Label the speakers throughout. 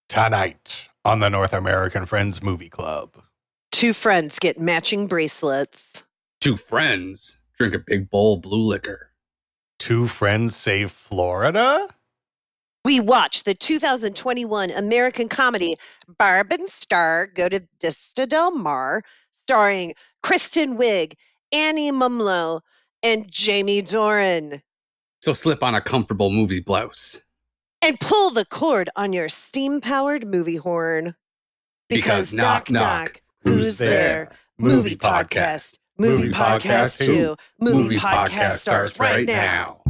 Speaker 1: Tonight on the North American Friends Movie Club.
Speaker 2: Two friends get matching bracelets.
Speaker 3: Two friends drink a big bowl of blue liquor.
Speaker 1: Two friends save Florida?
Speaker 2: We watch the 2021 American comedy Barb and Star Go to Vista Del Mar, starring Kristen Wiig, Annie Mumolo, and Jamie Dornan.
Speaker 3: So slip on a comfortable movie blouse.
Speaker 2: And pull the cord on your steam-powered movie horn.
Speaker 3: Because knock, knock,
Speaker 2: who's there? Movie podcast. Movie podcast 2. Movie podcast starts right now.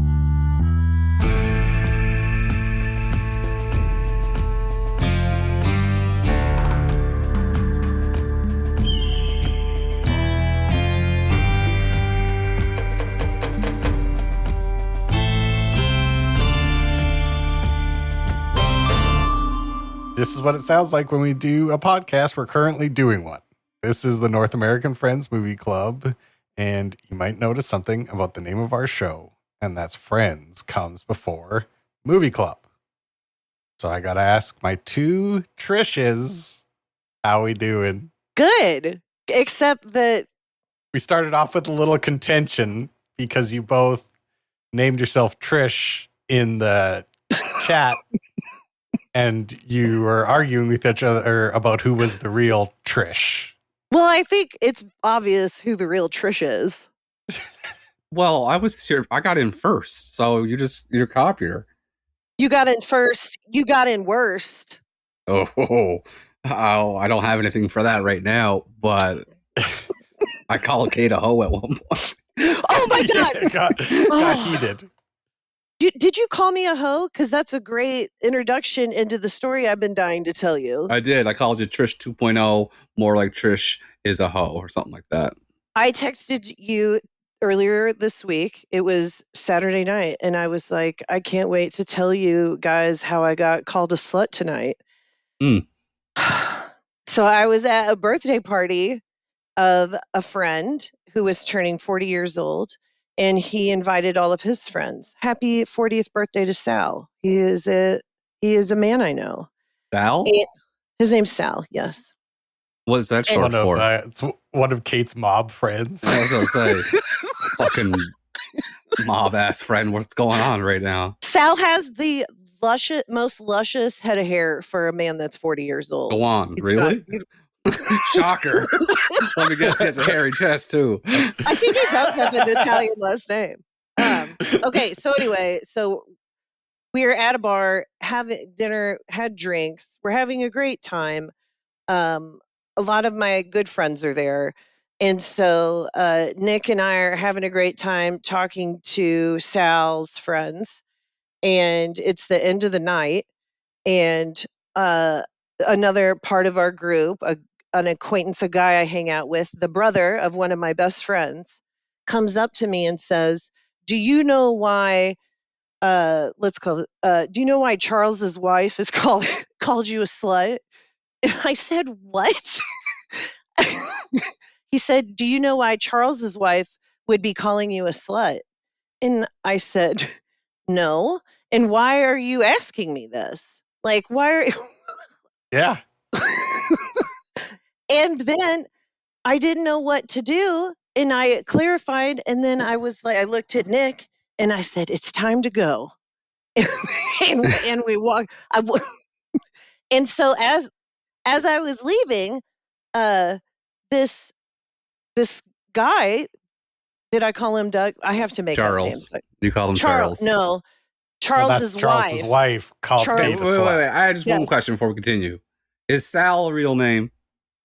Speaker 1: This is what it sounds like when we do a podcast. We're currently doing one. This is the North American Friends Movie Club, and you might notice something about the name of our show, and that's Friends comes before Movie Club. So I gotta ask my two Trishes, how we doing?
Speaker 2: Good, except that
Speaker 1: we started off with a little contention because you both named yourself Trish in the chat. And you were arguing with each other about who was the real Trish.
Speaker 2: Well, I think it's obvious who the real Trish is.
Speaker 3: Well, I got in first, so you're copier.
Speaker 2: You got in first. You got in worst.
Speaker 3: Oh, I don't have anything for that right now, but I called Kate a hoe at one point.
Speaker 2: Oh my God!
Speaker 1: Yeah, got heated.
Speaker 2: Did you call me a hoe? Because that's a great introduction into the story I've been dying to tell you.
Speaker 3: I did. I called you Trish 2.0, more like Trish is a hoe or something like that.
Speaker 2: I texted you earlier this week. It was Saturday night. And I was like, I can't wait to tell you guys how I got called a slut tonight. So I was at a birthday party of a friend who was turning 40 years old. And he invited all of his friends. Happy 40th birthday to Sal. He is a man I know.
Speaker 3: Sal?
Speaker 2: His name's Sal, yes.
Speaker 3: What is that short for?
Speaker 1: It's one of Kate's mob friends.
Speaker 3: I was going to say, fucking mob-ass friend, what's going on right now?
Speaker 2: Sal has the most luscious head of hair for a man that's 40 years old.
Speaker 3: Go on, really? Shocker. Let me guess, he has a hairy chest, too.
Speaker 2: I think he does have an Italian last name. Okay, so anyway, we're at a bar, having dinner, had drinks. We're having a great time. A lot of my good friends are there. And so Nick and I are having a great time talking to Sal's friends. And it's the end of the night. And another part of our group, an acquaintance, a guy I hang out with, the brother of one of my best friends, comes up to me and says, do you know why, do you know why Charles's wife is called you a slut? And I said, what? He said, do you know why Charles's wife would be calling you a slut? And I said, no. And why are you asking me this? Like, why are you...
Speaker 1: Yeah.
Speaker 2: And then I didn't know what to do. And I clarified. And then I was like, I looked at Nick and I said, it's time to go. and we walked. And so as I was leaving, this guy, did I call him Doug? I have to make
Speaker 3: Charles.
Speaker 2: Up names.
Speaker 3: You call him Charles?
Speaker 2: No. Charles's
Speaker 1: wife called Kate a slut.
Speaker 3: Wait. I just one question before we continue. Is Sal a real name?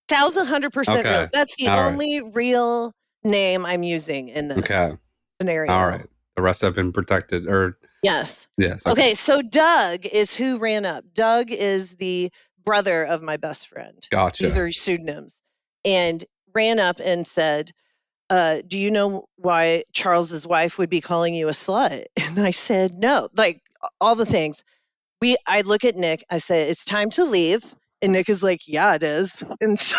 Speaker 2: Sal's 100% real. That's the only real name I'm using in this scenario.
Speaker 3: All right. The rest have been protected.
Speaker 2: Yes.
Speaker 3: Okay,
Speaker 2: so Doug is who ran up. Doug is the brother of my best friend.
Speaker 3: Gotcha.
Speaker 2: These are pseudonyms. And ran up and said, do you know why Charles's wife would be calling you a slut? And I said, no. Like, all the things. I look at Nick. I say, it's time to leave. And Nick is like, yeah, it is. And so,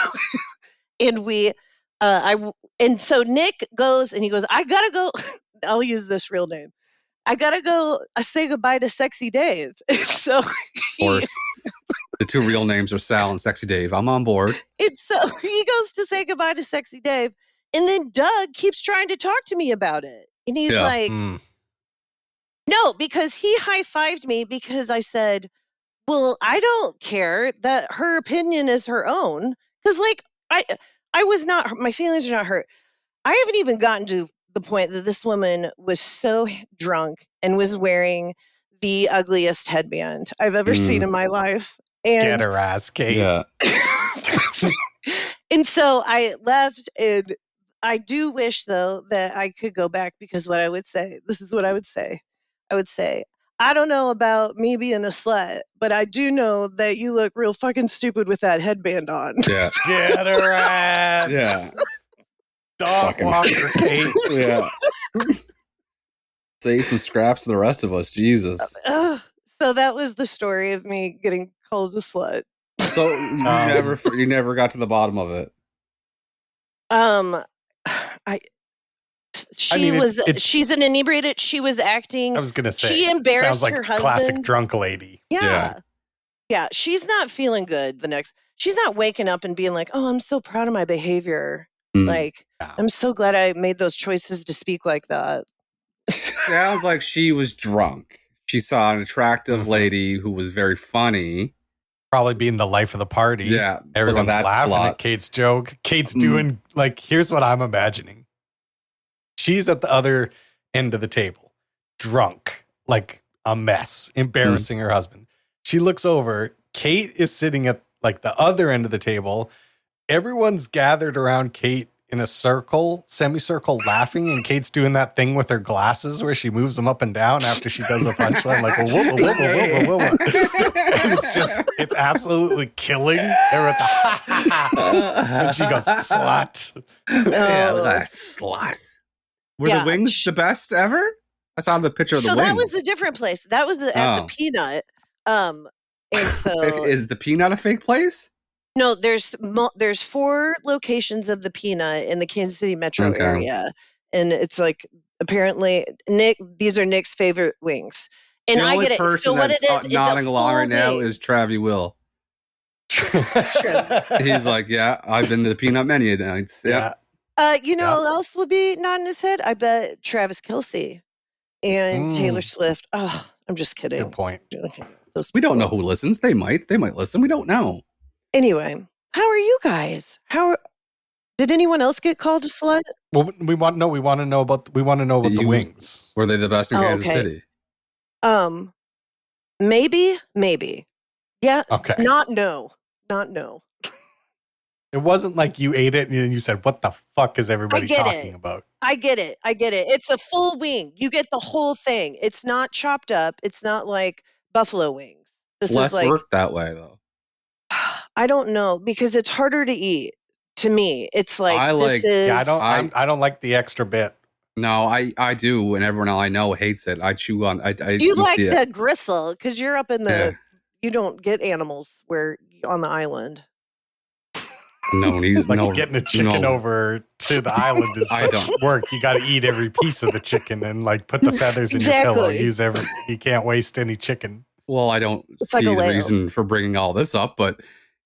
Speaker 2: so Nick goes and he goes, I gotta go. I'll use this real name. I gotta go say goodbye to Sexy Dave. So
Speaker 3: of course. The two real names are Sal and Sexy Dave. I'm on board.
Speaker 2: And so he goes to say goodbye to Sexy Dave. And then Doug keeps trying to talk to me about it. And he's like, no, because he high-fived me because I said, well, I don't care that her opinion is her own. Because, like, I was not, my feelings are not hurt. I haven't even gotten to the point that this woman was so drunk and was wearing the ugliest headband I've ever seen in my life. And
Speaker 1: get her ass, Kate.
Speaker 3: Yeah.
Speaker 2: and so I left, and I do wish, though, that I could go back, because this is what I would say. I would say, I don't know about me being a slut, but I do know that you look real fucking stupid with that headband on.
Speaker 3: Yeah.
Speaker 1: Get her ass.
Speaker 3: Yeah.
Speaker 1: Dog walker, Kate.
Speaker 3: Yeah. Save some scraps to the rest of us. Jesus.
Speaker 2: So that was the story of me getting called a slut.
Speaker 3: So you never got to the bottom of it.
Speaker 2: She's an inebriated. She was acting.
Speaker 1: I was gonna say
Speaker 2: she embarrassed
Speaker 1: sounds like
Speaker 2: her husband.
Speaker 1: Classic drunk lady.
Speaker 2: Yeah. She's not feeling good. She's not waking up and being like, "Oh, I'm so proud of my behavior. I'm so glad I made those choices to speak like that."
Speaker 3: Sounds like she was drunk. She saw an attractive lady who was very funny.
Speaker 1: Probably being the life of the party.
Speaker 3: Yeah.
Speaker 1: Everyone's laughing at Kate's joke. Kate's doing, like, here's what I'm imagining. She's at the other end of the table, drunk, like a mess, embarrassing her husband. She looks over. Kate is sitting at, like, the other end of the table. Everyone's gathered around Kate in a semicircle, laughing, and Kate's doing that thing with her glasses where she moves them up and down after she does a punchline, like a whoa, whoa, whoa, whoa, whoa. And it's absolutely killing. Everyone's ha ha ha, and she goes slut.
Speaker 3: Slut. Were the wings the best ever? I saw the picture of the wings.
Speaker 2: So that was a different place. That was at the Peanut. And so
Speaker 3: is the Peanut a fake place?
Speaker 2: No, there's 4 locations of the Peanut in the Kansas City metro area, and it's like apparently these are Nick's favorite wings, and
Speaker 3: the
Speaker 2: I
Speaker 3: only
Speaker 2: get it.
Speaker 3: Person
Speaker 2: so what
Speaker 3: that's
Speaker 2: it is,
Speaker 3: nodding along right now is Travie Will. He's like, yeah, I've been to the Peanut many nights. Yeah.
Speaker 2: Who else would be nodding his head? I bet Travis Kelce and Taylor Swift. Oh, I'm just kidding.
Speaker 1: Good point.
Speaker 3: We don't know who listens. They might listen. We don't know.
Speaker 2: Anyway, how are you guys? Did anyone else get called a slut?
Speaker 1: Well, we want to know about the wings.
Speaker 3: Were they the best in Kansas City?
Speaker 2: Maybe. Yeah.
Speaker 1: Okay.
Speaker 2: Not no.
Speaker 1: It wasn't like you ate it and you said, "What the fuck is everybody talking about?"
Speaker 2: I get it. It's a full wing. You get the whole thing. It's not chopped up. It's not like buffalo wings.
Speaker 3: It's less work that way, though.
Speaker 2: I don't know, because it's harder to eat. To me, it's like
Speaker 1: I don't like the extra bit.
Speaker 3: No, I do, and everyone I know hates it. I chew on.
Speaker 2: You like the gristle because you're up in the. You don't get animals where on the island.
Speaker 3: No, he's
Speaker 1: getting a chicken over to the island is such work. You got to eat every piece of the chicken and like put the feathers in your pillow. You can't waste any chicken.
Speaker 3: Well, I don't see the reason for bringing all this up, but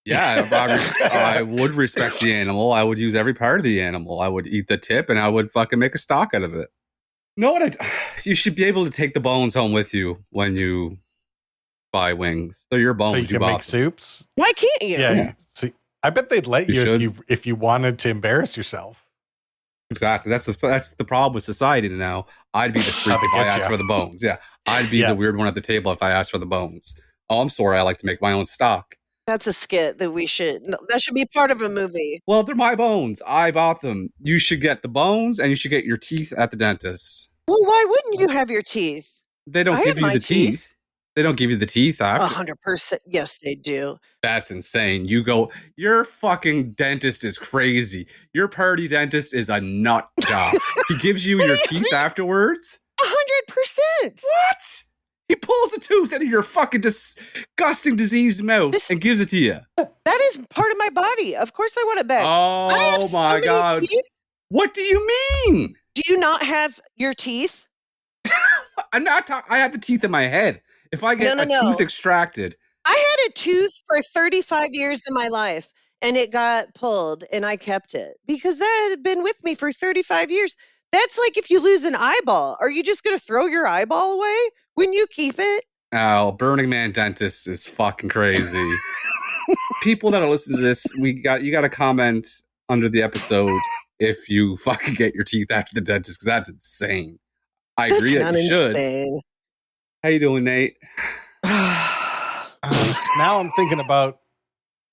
Speaker 3: yeah, I would respect the animal. I would use every part of the animal. I would eat the tip, and I would fucking make a stock out of it. Know what? You should be able to take the bones home with you when you buy wings. They're your bones.
Speaker 1: So you can make soups.
Speaker 2: Why can't you?
Speaker 1: Yeah. See, I bet they'd let you if you wanted to embarrass yourself.
Speaker 3: Exactly. That's the problem with society now. I'd be the freak if I asked for the bones. Yeah. I'd be the weird one at the table if I asked for the bones. Oh, I'm sorry. I like to make my own stock.
Speaker 2: That's a skit that that should be part of a movie.
Speaker 3: Well, they're my bones. I bought them. You should get the bones, and you should get your teeth at the dentist.
Speaker 2: Well, why wouldn't you have your teeth?
Speaker 3: They don't give you the teeth. They don't give you the teeth after.
Speaker 2: 100%. Yes, they do.
Speaker 3: That's insane. Your fucking dentist is crazy. Your party dentist is a nut job. He gives you your teeth afterwards?
Speaker 2: 100%.
Speaker 3: What? He pulls a tooth out of your fucking disgusting diseased mouth and gives it to you.
Speaker 2: That is part of my body. Of course I want it back.
Speaker 3: Oh my God. Teeth. What do you mean?
Speaker 2: Do you not have your teeth?
Speaker 3: I'm not talking. I have the teeth in my head. If I get a tooth extracted,
Speaker 2: I had a tooth for 35 years in my life, and it got pulled, and I kept it because that had been with me for 35 years. That's like if you lose an eyeball. Are you just going to throw your eyeball away when you keep it?
Speaker 3: Oh, Burning Man dentist is fucking crazy. People that are listening to this, you got to comment under the episode if you fucking get your teeth after the dentist, because that's insane. I agree that you should.
Speaker 2: Insane.
Speaker 3: How you doing, Nate?
Speaker 1: Now I'm thinking about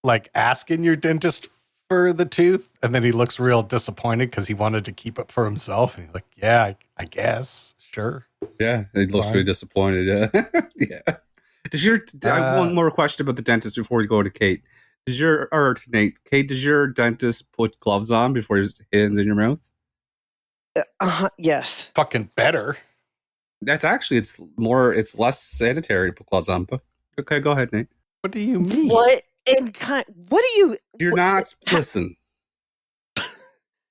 Speaker 1: like asking your dentist for the tooth, and then he looks real disappointed because he wanted to keep it for himself, and he's like, "Yeah, I guess, sure."
Speaker 3: Yeah, he looks really disappointed. Yeah, yeah. I have one more question about the dentist before we go to Kate. Nate? Kate, does your dentist put gloves on before his hands in your mouth?
Speaker 2: Yes.
Speaker 1: Fucking better.
Speaker 3: That's actually it's less sanitary to put gloves on. But okay, go ahead, Nate.
Speaker 1: What do you mean?
Speaker 2: What do you?
Speaker 3: You're not listen.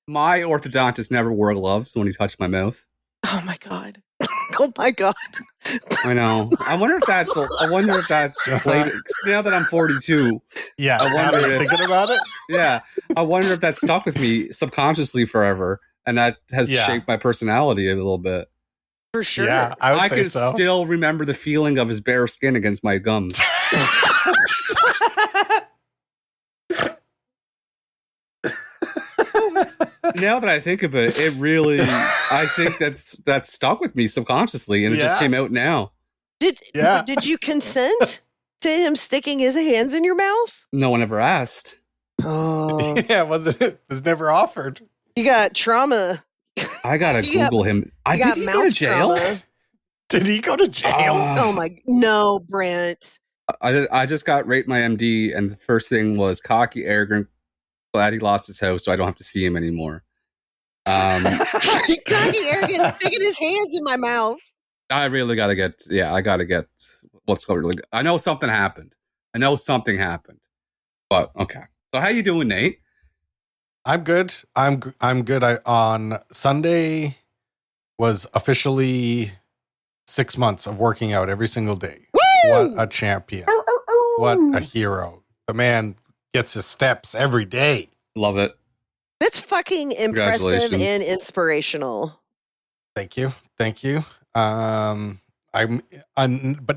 Speaker 3: My orthodontist never wore gloves when he touched my mouth.
Speaker 2: Oh my god! Oh my god!
Speaker 3: I know. I wonder if that's played. Now that I'm 42.
Speaker 1: Yeah,
Speaker 3: I wonder
Speaker 1: thinking about it.
Speaker 3: Yeah, I wonder if that stuck with me subconsciously forever, and that has shaped my personality a little bit.
Speaker 2: For sure.
Speaker 1: Yeah, I
Speaker 3: can
Speaker 1: so.
Speaker 3: Still remember the feeling of his bare skin against my gums. Now that I think of it, it really, I think that stuck with me subconsciously, and it just came out now.
Speaker 2: Did you consent to him sticking his hands in your mouth?
Speaker 3: No one ever asked.
Speaker 2: Oh.
Speaker 1: Yeah, it was never offered.
Speaker 2: You got trauma.
Speaker 3: I gotta Google him. Did he go to jail?
Speaker 2: Trauma.
Speaker 1: Did he go to jail?
Speaker 2: Oh my! No, Brent.
Speaker 3: I just got raped my MD, and the first thing was cocky, arrogant, glad he lost his house, so I don't have to see him anymore.
Speaker 2: Cocky, arrogant, sticking his hands in my mouth.
Speaker 3: I really gotta get. Yeah, I gotta get what's really. I know something happened. But okay. So how you doing, Nate?
Speaker 1: I'm good. I'm good. On Sunday was officially 6 months of working out every single day.
Speaker 2: Woo!
Speaker 1: What a champion. What a hero. The man gets his steps every day.
Speaker 3: Love it.
Speaker 2: That's fucking impressive and inspirational.
Speaker 1: Thank you. But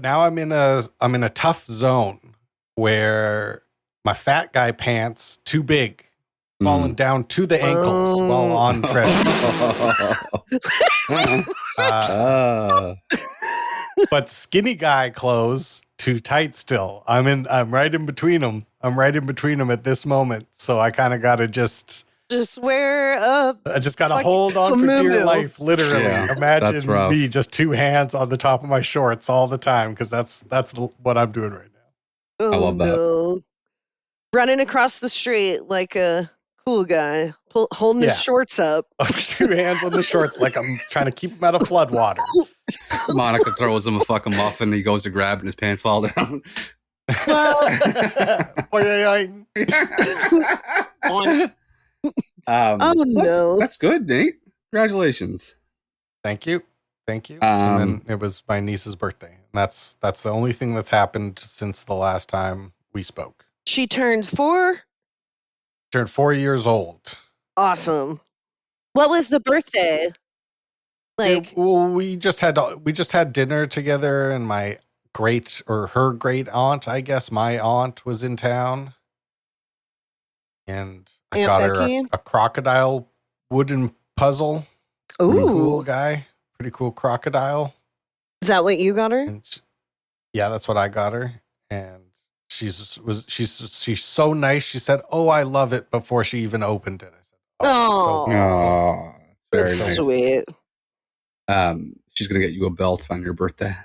Speaker 1: now I'm in a tough zone where my fat guy pants too big, falling down to the ankles while on treadmill. But skinny guy clothes too tight still. I'm right in between them. I'm right in between them at this moment. So I kind of got to just
Speaker 2: wear up.
Speaker 1: I just got to hold on for dear life, literally. Yeah, imagine me just two hands on the top of my shorts all the time, because that's what I'm doing right now.
Speaker 2: Oh,
Speaker 3: I love that.
Speaker 2: No. Running across the street like a cool guy, holding his shorts up.
Speaker 1: Two hands on the shorts like I'm trying to keep him out of flood water.
Speaker 3: Monica throws him a fucking muffin. He goes to grab it and his pants fall down.
Speaker 2: Well, no.
Speaker 3: That's good, Nate. Congratulations.
Speaker 1: Thank you. And then it was my niece's birthday. And that's the only thing that's happened since the last time we spoke.
Speaker 2: She turns 4?
Speaker 1: Turned 4 years old.
Speaker 2: Awesome. What was the birthday?
Speaker 1: We just had dinner together, and her great aunt, I guess my aunt, was in town, and I got her a crocodile wooden puzzle.
Speaker 2: Ooh,
Speaker 1: pretty cool crocodile.
Speaker 2: Is that what you got her?
Speaker 1: Yeah, that's what I got her, and she's so nice. She said, "Oh, I love it," before she even opened it. I said,
Speaker 2: "Oh,
Speaker 3: very
Speaker 2: nice.
Speaker 3: Sweet." She's gonna get you a belt on your birthday.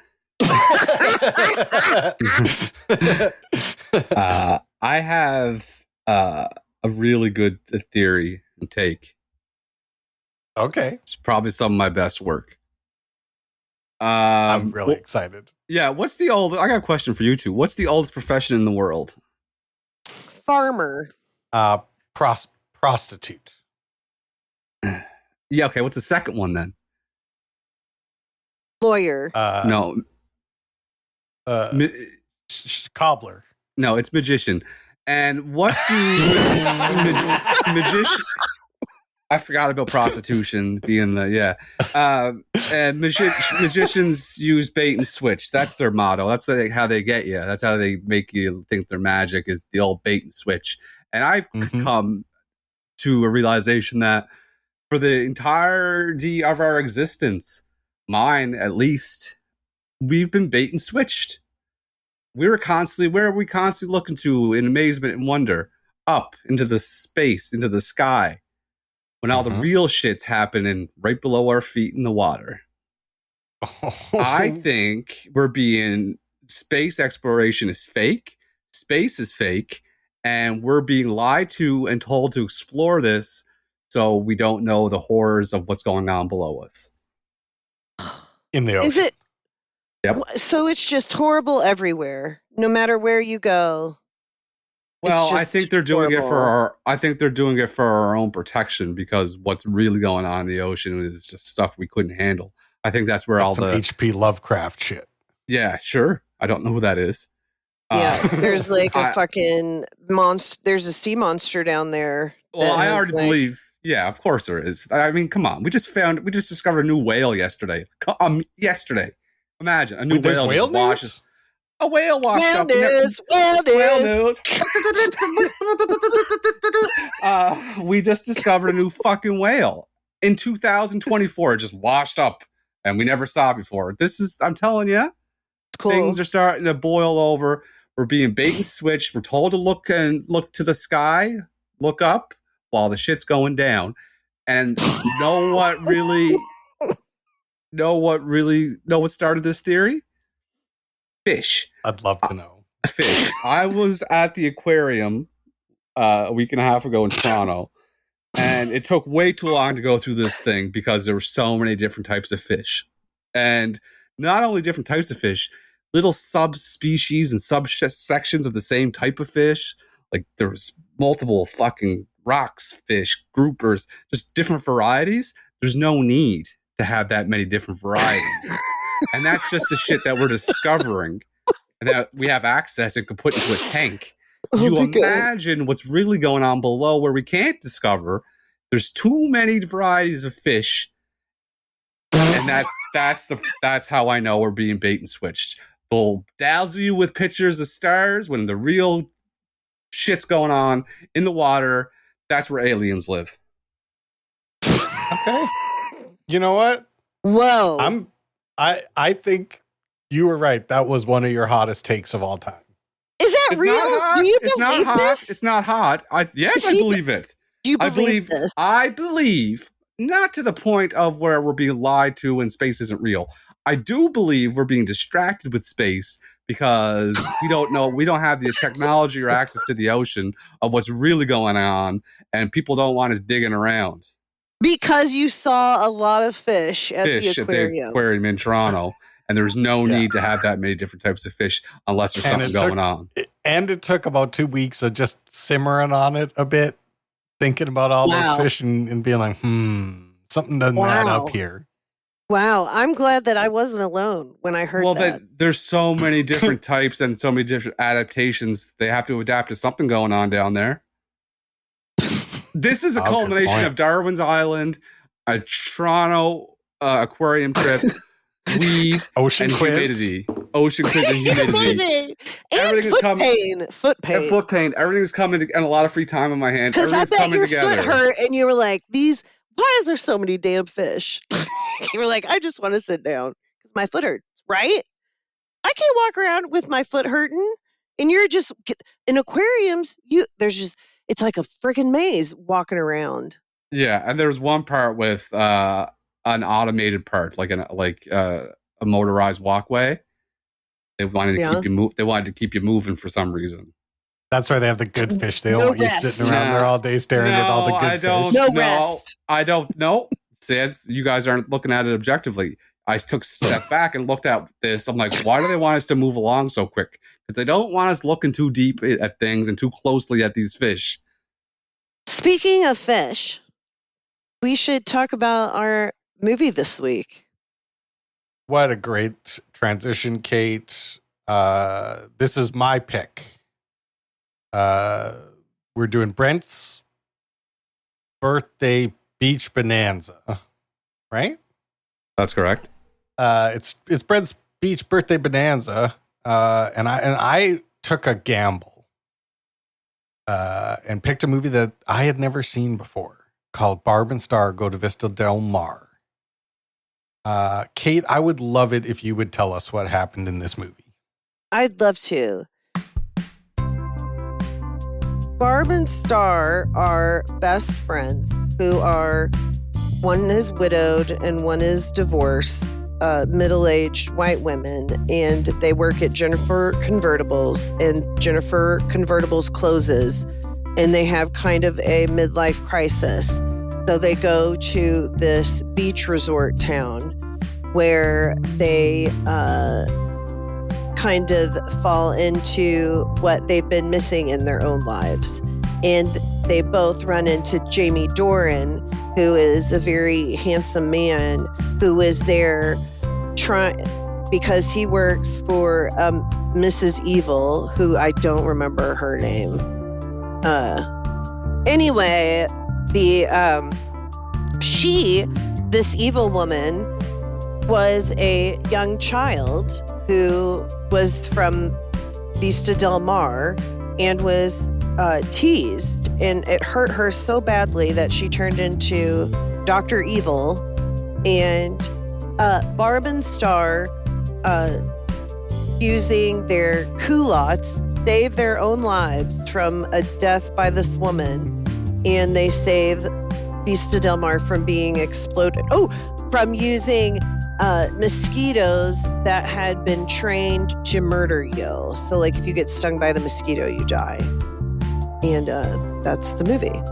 Speaker 3: I have a really good theory and take.
Speaker 1: Okay,
Speaker 3: it's probably some of my best work.
Speaker 1: I'm really excited.
Speaker 3: Yeah, I got a question for you two. What's the oldest profession in the world?
Speaker 2: Farmer.
Speaker 1: Prostitute.
Speaker 3: Yeah, okay. What's the second one then?
Speaker 2: Lawyer.
Speaker 3: No.
Speaker 1: Cobbler.
Speaker 3: No, it's magician. And what do magician? I forgot about prostitution being and magicians use bait and switch. That's their motto. That's how they get you. That's how they make you think their magic is the old bait and switch. And I've come to a realization that for the entirety of our existence, mine at least, we've been bait and switched. Where are we constantly looking to in amazement and wonder? Up into the space, into the sky. When all the real shit's happening right below our feet in the water. I think space exploration is fake. Space is fake. And we're being lied to and told to explore this so we don't know the horrors of what's going on below us.
Speaker 1: In the ocean.
Speaker 2: Is it?
Speaker 3: Yep.
Speaker 2: So it's just horrible everywhere, no matter where you go.
Speaker 3: Well, I think they're doing it for our own protection, because what's really going on in the ocean is just stuff we couldn't handle. I think that's where all the
Speaker 1: H.P. Lovecraft shit.
Speaker 3: Yeah, sure. I don't know who that is.
Speaker 2: Yeah, there's like a fucking monster. There's a sea monster down there.
Speaker 3: Well, I already believe. Yeah, of course there is. I mean, come on. We just discovered a new whale yesterday. Yesterday, imagine a new whale just washes. A whale washed up. Whale news. We just discovered a new fucking whale in 2024. It just washed up, and we never saw it before. I'm telling you,
Speaker 2: cool.
Speaker 3: Things are starting to boil over. We're being bait and switched. We're told to look to the sky, look up while the shit's going down, and know what started this theory? Fish.
Speaker 1: I'd love to know.
Speaker 3: Fish. I was at the aquarium a week and a half ago in Toronto, and it took way too long to go through this thing because there were so many different types of fish. And not only different types of fish, little subspecies and subsections of the same type of fish. Like there was multiple fucking rocks, fish, groupers, just different varieties. There's no need to have that many different varieties. And that's just the shit that we're discovering and that we have access and can put into a tank. You imagine what's really going on below where we can't discover. There's too many varieties of fish. And that's how I know we're being bait and switched. They'll dazzle you with pictures of stars when the real shit's going on in the water. That's where aliens live.
Speaker 1: Okay. You know what?
Speaker 2: Whoa.
Speaker 1: I think you were right. That was one of your hottest takes of all time.
Speaker 2: Is that real? Do you believe this?
Speaker 3: It's not hot. I believe it.
Speaker 2: You believe this?
Speaker 3: I believe, not to the point of where we're being lied to and space isn't real. I do believe we're being distracted with space because we don't know. We don't have the technology or access to the ocean of what's really going on, and people don't want us digging around.
Speaker 2: Because you saw a lot of fish at the aquarium
Speaker 3: in Toronto, and there's no need to have that many different types of fish unless there's something going on.
Speaker 1: And it took about 2 weeks of just simmering on it a bit, thinking about all those fish and being like, something doesn't add up here.
Speaker 2: Wow, I'm glad that I wasn't alone when I heard that.
Speaker 3: Well, there's so many different types and so many different adaptations. They have to adapt to something going on down there. This is a culmination of Darwin's Island, a Toronto aquarium trip, weed,
Speaker 1: ocean
Speaker 3: and
Speaker 1: quiz.
Speaker 3: humidity. Ocean quiz and humidity.
Speaker 2: Everything is coming. Foot pain.
Speaker 3: And foot pain. Everything is coming, and a lot of free time on my hands.
Speaker 2: Because I bet
Speaker 3: coming
Speaker 2: your
Speaker 3: together.
Speaker 2: foot hurt, and you were like, why is there so many damn fish? You were like, I just want to sit down because my foot hurts, right? I can't walk around with my foot hurting. And you're just, in aquariums, it's like a freaking maze walking around.
Speaker 3: Yeah, and there's one part with an automated part, like a motorized walkway. They wanted to keep you They wanted to keep you moving for some reason.
Speaker 1: That's why they have the good fish. They don't want you sitting around there all day staring at all the good fish.
Speaker 2: Rest.
Speaker 3: I don't know. Says you guys aren't looking at it objectively. I took a step back and looked at this. I'm like, why do they want us to move along so quick? Because they don't want us looking too deep at things and too closely at these fish.
Speaker 2: Speaking of fish, we should talk about our movie this week.
Speaker 1: What a great transition, Kate. This is my pick. We're doing Brent's birthday beach bonanza, right?
Speaker 3: That's correct.
Speaker 1: It's Brent's beach birthday bonanza, and I took a gamble, and picked a movie that I had never seen before called Barb and Star Go to Vista Del Mar. Kate, I would love it if you would tell us what happened in this movie.
Speaker 2: I'd love to. Barb and Star are best friends who are, one is widowed and one is divorced, middle-aged white women, and they work at Jennifer Convertibles, and Jennifer Convertibles closes, and they have kind of a midlife crisis. So they go to this beach resort town where they kind of fall into what they've been missing in their own lives. And they both run into Jamie Dornan, who is a very handsome man who is there because he works for Mrs. Evil, who I don't remember her name. Anyway, this evil woman was a young child who was from Vista Del Mar and was teased, and it hurt her so badly that she turned into Dr. Evil. And Barb and Star, using their culottes, save their own lives from a death by this woman, and they save Vista Del Mar from being exploded. From using mosquitoes that had been trained to murder you. So, like, if you get stung by the mosquito, you die. And that's the movie.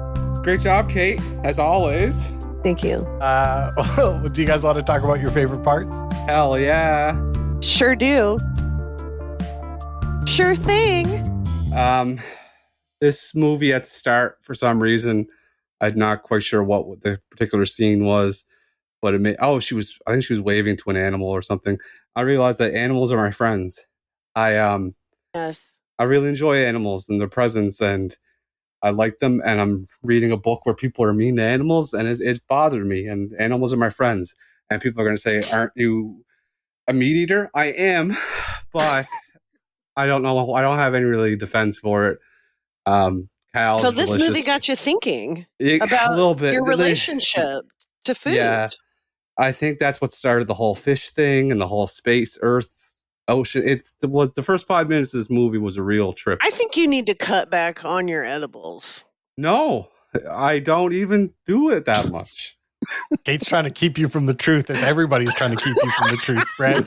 Speaker 3: Great job, Kate, as always.
Speaker 2: Thank you.
Speaker 1: Do you guys want to talk about your favorite parts?
Speaker 3: Hell yeah.
Speaker 2: Sure do. Sure thing.
Speaker 3: This movie at the start, for some reason, I'm not quite sure what the particular scene was, but it made, I think she was waving to an animal or something. I realized that animals are my friends.
Speaker 2: Yes.
Speaker 3: I really enjoy animals and their presence, and I like them. And I'm reading a book where people are mean to animals, and it bothered me. And animals are my friends. And people are going to say, "Aren't you a meat eater?" I am, but I don't know. I don't have any really defense for it. Cows.
Speaker 2: So this
Speaker 3: delicious.
Speaker 2: movie got you thinking
Speaker 3: a
Speaker 2: about
Speaker 3: little bit.
Speaker 2: your relationship to food.
Speaker 3: Yeah, I think that's what started the whole fish thing and the whole space, Earth, ocean. It was the first 5 minutes of this movie was a real trip.
Speaker 2: I think you need to cut back on your edibles.
Speaker 3: No, I don't even do it that much.
Speaker 1: Kate's trying to keep you from the truth, as everybody's trying to keep you from the truth, Brent.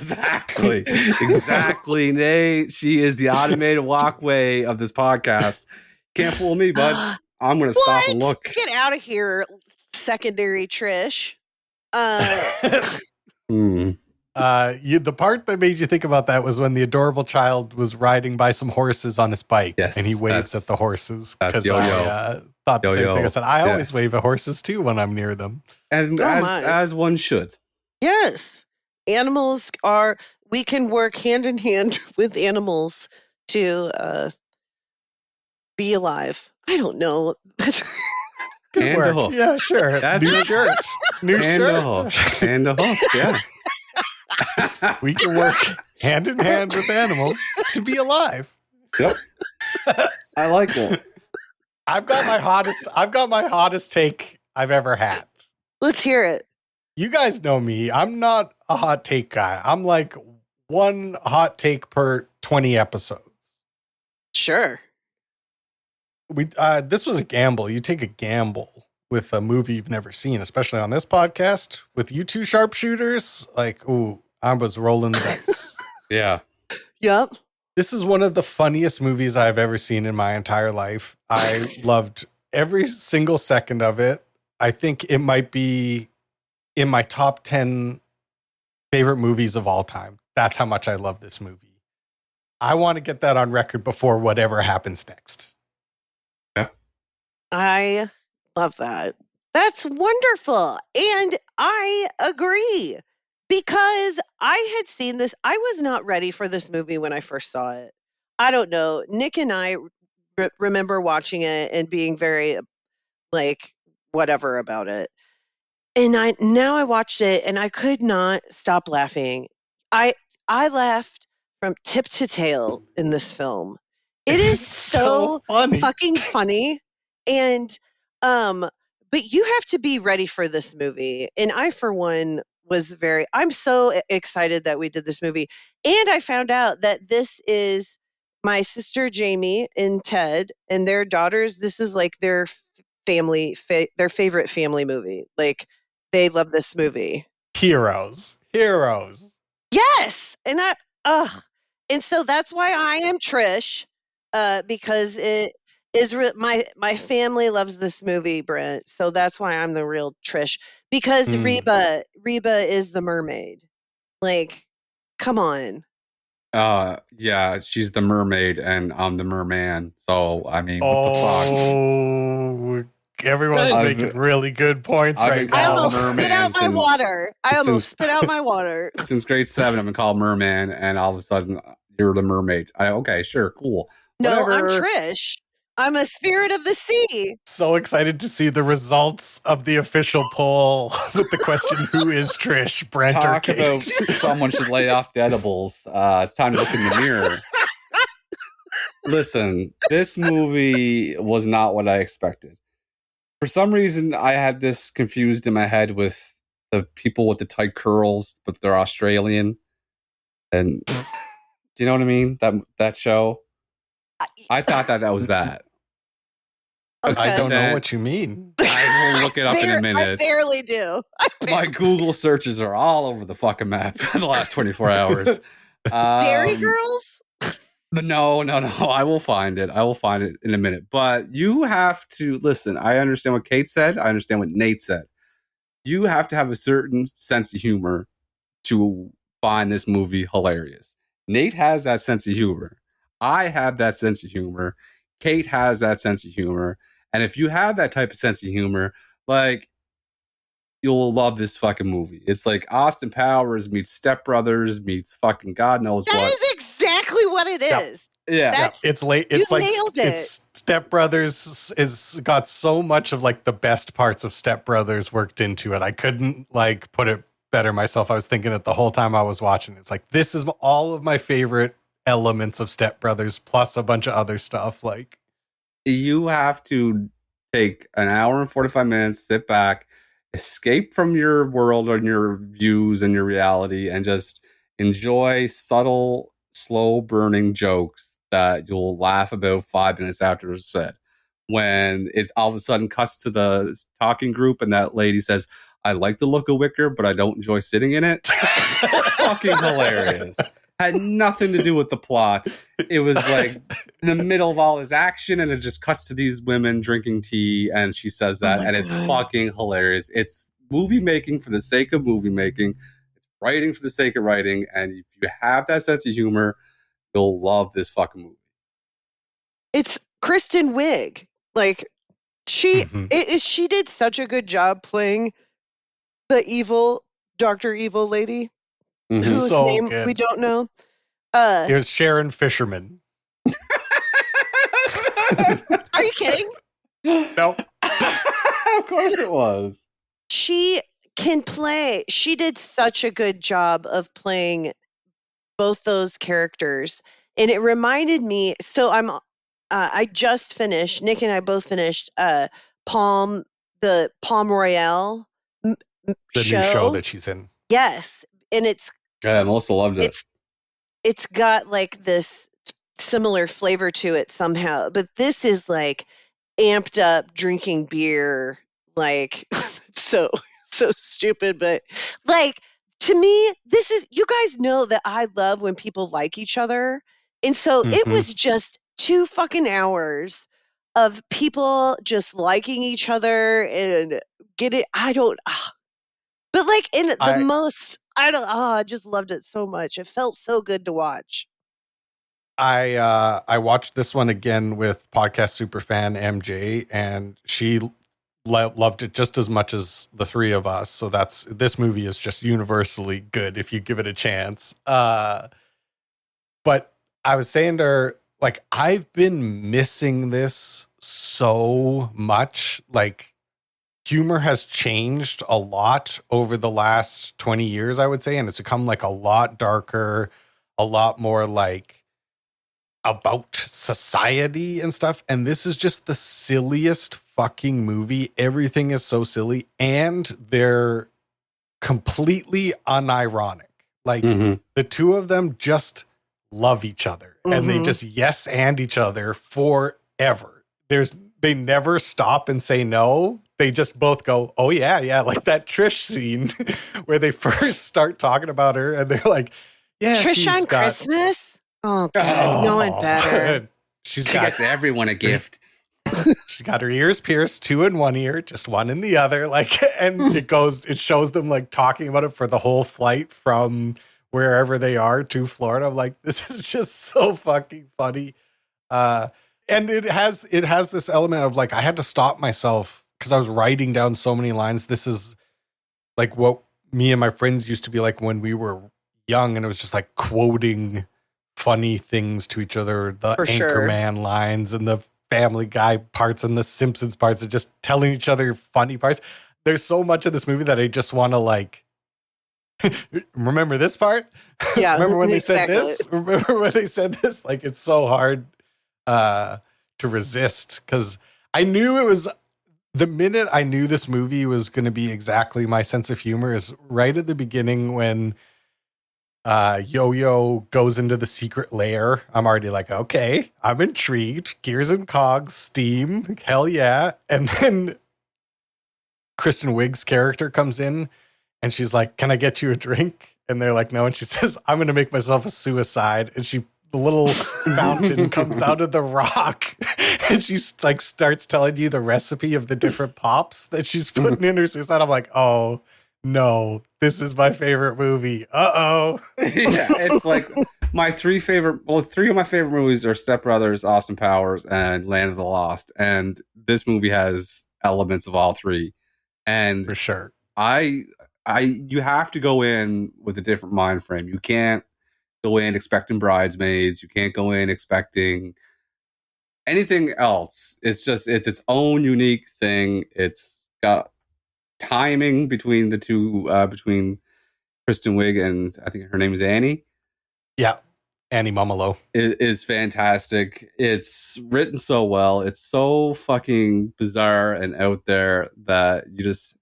Speaker 3: Exactly. Nate, she is the automated walkway of this podcast. Can't fool me, bud. I'm going to stop and look.
Speaker 2: Get out of here, secondary Trish.
Speaker 1: The part that made you think about that was when the adorable child was riding by some horses on his bike, and he waves at the horses. Because I thought the same thing. I said, I always wave at horses too when I'm near them.
Speaker 3: And as one should.
Speaker 2: Yes. Animals we can work hand in hand with animals to be alive. I don't know.
Speaker 1: Good work. A hoof. Yeah, sure. That's new shirt. New shirt.
Speaker 3: And a hoof, yeah.
Speaker 1: We can work hand in hand with animals to be alive.
Speaker 3: Yep. I like that.
Speaker 1: I've got my hottest take I've ever had.
Speaker 2: Let's hear it.
Speaker 1: You guys know me. I'm not a hot take guy. I'm like one hot take per 20 episodes.
Speaker 2: Sure.
Speaker 1: This was a gamble. You take a gamble with a movie you've never seen, especially on this podcast with you two sharpshooters. Like, ooh, I was rolling the dice.
Speaker 3: Yeah.
Speaker 2: Yep.
Speaker 1: This is one of the funniest movies I've ever seen in my entire life. I loved every single second of it. I think it might be in my top 10 favorite movies of all time. That's how much I love this movie. I want to get that on record before whatever happens next.
Speaker 3: Yeah.
Speaker 2: I love that. That's wonderful. And I agree. Because I had seen this. I was not ready for this movie when I first saw it. I don't know. Nick and I remember watching it and being very like whatever about it. And I watched it and I could not stop laughing. I I laughed from tip to tail in this film. It is
Speaker 1: It's
Speaker 2: so
Speaker 1: funny.
Speaker 2: fucking funny. And but you have to be ready for this movie. And I for one I'm so excited that we did this movie. And I found out that this is my sister Jamie and Ted and their daughters. This is like their their favorite family movie. Like they love this movie.
Speaker 1: Heroes.
Speaker 2: Yes, and so that's why I am Trish, because it is my family loves this movie, Brent. So that's why I'm the real Trish because Reba is the mermaid. Like, come on.
Speaker 3: Yeah, she's the mermaid and I'm the merman. So I mean, what the fuck?
Speaker 1: Oh, everyone's making really good points right now.
Speaker 2: I almost spit out my water.
Speaker 3: Since grade 7, I've been called merman, and all of a sudden you're the mermaid. Okay, sure, cool.
Speaker 2: No,
Speaker 3: Whatever.
Speaker 2: I'm Trish. I'm a spirit of the sea.
Speaker 1: So excited to see the results of the official poll with the question, who is Trish, Brent or Kate?
Speaker 3: About someone should lay off the edibles. It's time to look in the mirror. Listen, this movie was not what I expected. For some reason, I had this confused in my head with the people with the tight curls, but they're Australian. And do you know what I mean? That show? I thought that was that.
Speaker 2: Okay.
Speaker 1: I don't know what you mean.
Speaker 3: I will look it up in a minute.
Speaker 2: I barely do.
Speaker 3: My Google searches are all over the fucking map for the last 24 hours.
Speaker 2: Dairy Girls?
Speaker 3: No. I will find it. In a minute. But you have to listen. I understand what Kate said. I understand what Nate said. You have to have a certain sense of humor to find this movie hilarious. Nate has that sense of humor. I have that sense of humor. Kate has that sense of humor. And if you have that type of sense of humor, like, you'll love this fucking movie. It's like Austin Powers meets Step Brothers meets fucking God knows what.
Speaker 2: That is exactly what it is.
Speaker 3: Yeah.
Speaker 1: It's late. It's like
Speaker 2: nailed it.
Speaker 1: It's Step Brothers is got so much of like the best parts of Step Brothers worked into it. I couldn't like put it better myself. I was thinking it the whole time I was watching. It's like, this is all of my favorite elements of Step Brothers plus a bunch of other stuff. Like,
Speaker 3: you have to take an hour and 45 minutes, sit back, escape from your world and your views and your reality, and just enjoy subtle, slow burning jokes that you'll laugh about 5 minutes after it's said. When it all of a sudden cuts to the talking group and that lady says, I like the look of Wicker, but I don't enjoy sitting in it. Fucking hilarious. Had nothing to do with the plot. It was like in the middle of all this action, and it just cuts to these women drinking tea, and she says that, and it's fucking hilarious. It's movie making for the sake of movie making. It's writing for the sake of writing, and if you have that sense of humor, you'll love this fucking movie.
Speaker 2: It's Kristen Wiig. Like, she did such a good job playing the evil Dr. Evil lady. Whose name good. We don't know.
Speaker 1: It was Sharon Fisherman.
Speaker 2: Are you kidding?
Speaker 1: No.
Speaker 3: Of course it was.
Speaker 2: She can play. She did such a good job of playing both those characters. And it reminded me, so I just finished, Nick and I both finished Palm Royale
Speaker 1: the
Speaker 2: show.
Speaker 1: New show that she's in.
Speaker 2: Yes. And
Speaker 3: Melissa loved it.
Speaker 2: It's got like this similar flavor to it somehow, but this is like amped up drinking beer, like so stupid, but like, to me, this is, you guys know that I love when people like each other. And so it was just 2 fucking hours of people just liking each other and but like I just loved it so much. It felt so good to watch.
Speaker 1: I watched this one again with podcast superfan MJ, and she loved it just as much as the three of us. So this movie is just universally good if you give it a chance. But I was saying to her, like, I've been missing this so much. Like, humor has changed a lot over the last 20 years, I would say. And it's become like a lot darker, a lot more like about society and stuff. And this is just the silliest fucking movie. Everything is so silly. And they're completely unironic. Like, the two of them just love each other. And they just yes and each other forever. They never stop and say no. They just both go, oh yeah. Like that Trish scene where they first start talking about her and they're like, yeah,
Speaker 2: Trish on Christmas? Oh, God, no one better.
Speaker 3: She gets everyone a gift.
Speaker 1: She's got her ears pierced, 2 in one ear, just 1 in the other. Like, and it shows them like talking about it for the whole flight from wherever they are to Florida. I'm like, this is just so fucking funny. And it has this element of like, I had to stop myself because I was writing down so many lines. This is like what me and my friends used to be like when we were young, and it was just like quoting funny things to each other, the Anchorman lines and the Family Guy parts and the Simpsons parts, and just telling each other funny parts. There's so much of this movie that I just want to like, remember this part?
Speaker 2: Yeah.
Speaker 1: Remember when they said this? Remember when they said this? Like, it's so hard to resist, because I knew it was, the minute I knew this movie was going to be exactly my sense of humor is right at the beginning when Yo-Yo goes into the secret lair. I'm already like, okay, I'm intrigued. Gears and cogs, steam, hell yeah. And then Kristen Wiig's character comes in and she's like, can I get you a drink? And they're like, no. And she says, I'm going to make myself a suicide. And the little fountain comes out of the rock, and she like starts telling you the recipe of the different pops that she's putting in her suicide. I'm like, oh no, this is my favorite movie. Uh-oh.
Speaker 3: Yeah, it's like three of my favorite movies are Step Brothers, Austin Powers, and Land of the Lost. And this movie has elements of all three. And
Speaker 1: for sure,
Speaker 3: you have to go in with a different mind frame. You can't go in expecting Bridesmaids. You can't go in expecting anything else. It's its own unique thing. It's got timing between the two, between Kristen Wiig and I think her name is Annie.
Speaker 1: Yeah, Annie Mumolo.
Speaker 3: It is fantastic. It's written so well. It's so fucking bizarre and out there that you just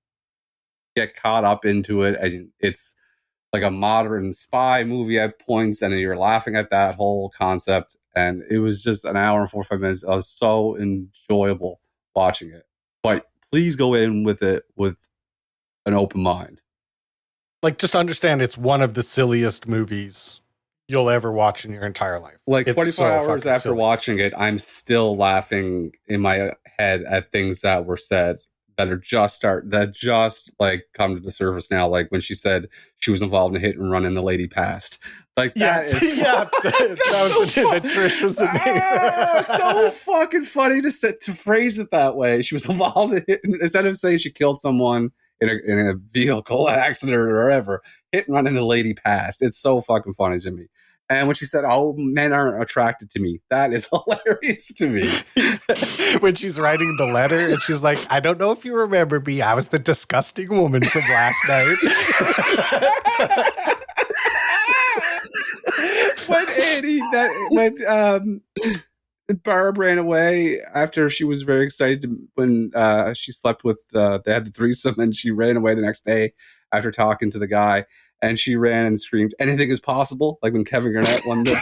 Speaker 3: get caught up into it. And it's like a modern spy movie at points, and you're laughing at that whole concept. And it was just an hour and 45 minutes. I was so enjoyable watching it. But please go in with it with an open mind.
Speaker 1: Like, just understand it's one of the silliest movies you'll ever watch in your entire life.
Speaker 3: Like, 24 hours after watching it, I'm still laughing in my head at things that were said that just like come to the surface now. Like when she said she was involved in a hit and run and the lady passed. Like that is
Speaker 1: that was that Trish was the name.
Speaker 3: So fucking funny to phrase it that way. She was involved in it, instead of saying she killed someone in a vehicle accident or whatever, hit and run and the lady passed. It's so fucking funny to me. And when she said, oh, men aren't attracted to me, that is hilarious to me.
Speaker 1: When she's writing the letter and she's like, I don't know if you remember me. I was the disgusting woman from last night.
Speaker 3: when Barb ran away after she was very excited when she slept with, they had the threesome, and she ran away the next day after talking to the guy. And she ran and screamed, anything is possible. Like when Kevin Garnett won that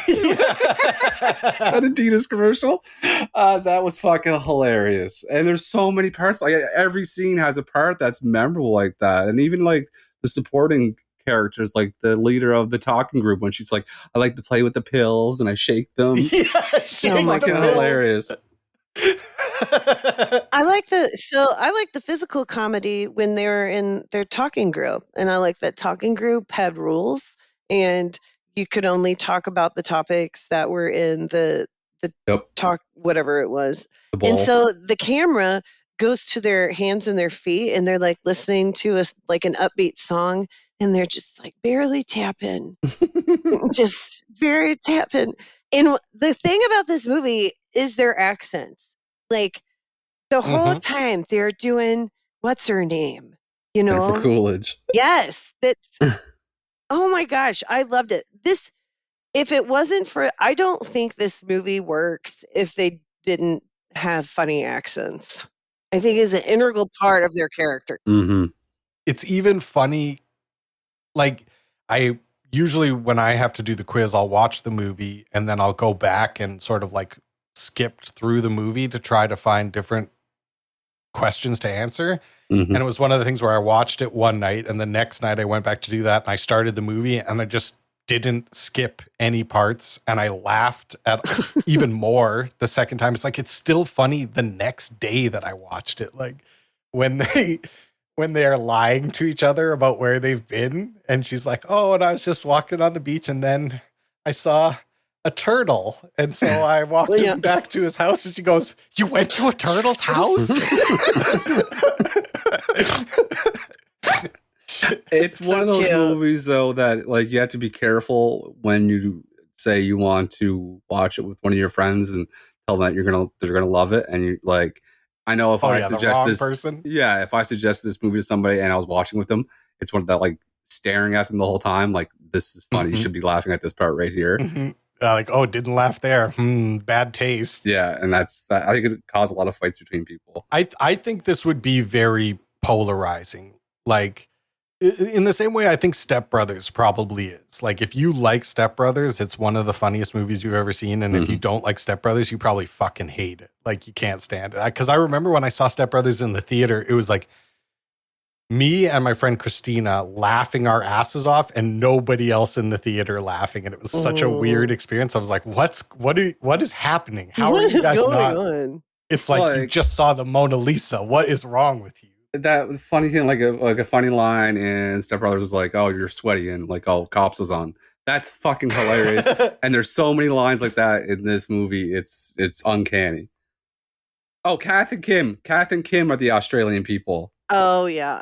Speaker 3: Adidas commercial. That was fucking hilarious. And there's so many parts. Like every scene has a part that's memorable like that. And even like the supporting characters, like the leader of the talking group, when she's like, I like to play with the pills and I shake them.
Speaker 1: Yeah,
Speaker 3: so fucking hilarious.
Speaker 2: I like the physical comedy when they were in their talking group, and I like that talking group had rules, and you could only talk about the topics that were in the talk, whatever it was. And so the camera goes to their hands and their feet, and they're like listening to an upbeat song, and they're just like barely tapping, just very tapping. And the thing about this movie is their accents. Like the whole time they're doing, what's her name? You know,
Speaker 3: Jennifer Coolidge.
Speaker 2: Yes, that's. Oh my gosh, I loved it. If it wasn't for, I don't think this movie works if they didn't have funny accents. I think it's an integral part of their character.
Speaker 3: Mm-hmm.
Speaker 1: It's even funny. Like, I usually, when I have to do the quiz, I'll watch the movie and then I'll go back and sort of like skipped through the movie to try to find different questions to answer.
Speaker 3: Mm-hmm.
Speaker 1: And it was one of the things where I watched it one night and the next night I went back to do that and I started the movie and I just didn't skip any parts and I laughed at even more the second time. It's like, it's still funny the next day that I watched it. Like when they're lying to each other about where they've been and she's like, oh, and I was just walking on the beach and then I saw a turtle. And so I walked him back to his house and she goes, you went to a turtle's house?
Speaker 3: It's one of those movies, though, that like you have to be careful when you say you want to watch it with one of your friends and tell them that they're gonna love it. And you like, I know if I suggest this person, if I suggest this movie to somebody and I was watching with them, it's one that like staring at them the whole time, like this is funny. You should be laughing at this part right here.
Speaker 1: Like, oh, didn't laugh there. Bad taste.
Speaker 3: Yeah, and that's that. I think it caused a lot of fights between people.
Speaker 1: I think this would be very polarizing. Like, in the same way I think Step Brothers probably is. Like, if you like Step Brothers, it's one of the funniest movies you've ever seen. And if you don't like Step Brothers, you probably fucking hate it. Like, you can't stand it. Because I remember when I saw Step Brothers in the theater, it was like me and my friend Christina laughing our asses off and nobody else in the theater laughing. And it was such a weird experience. I was like, what is happening? How are you guys not? On? It's like you just saw the Mona Lisa. What is wrong with you?
Speaker 3: That funny thing, like a funny line in Step Brothers was like, "Oh, you're sweaty," and like, "Oh, Cops was on." That's fucking hilarious. And there's so many lines like that in this movie. It's uncanny. Oh, Kath and Kim are the Australian people.
Speaker 2: Oh yeah.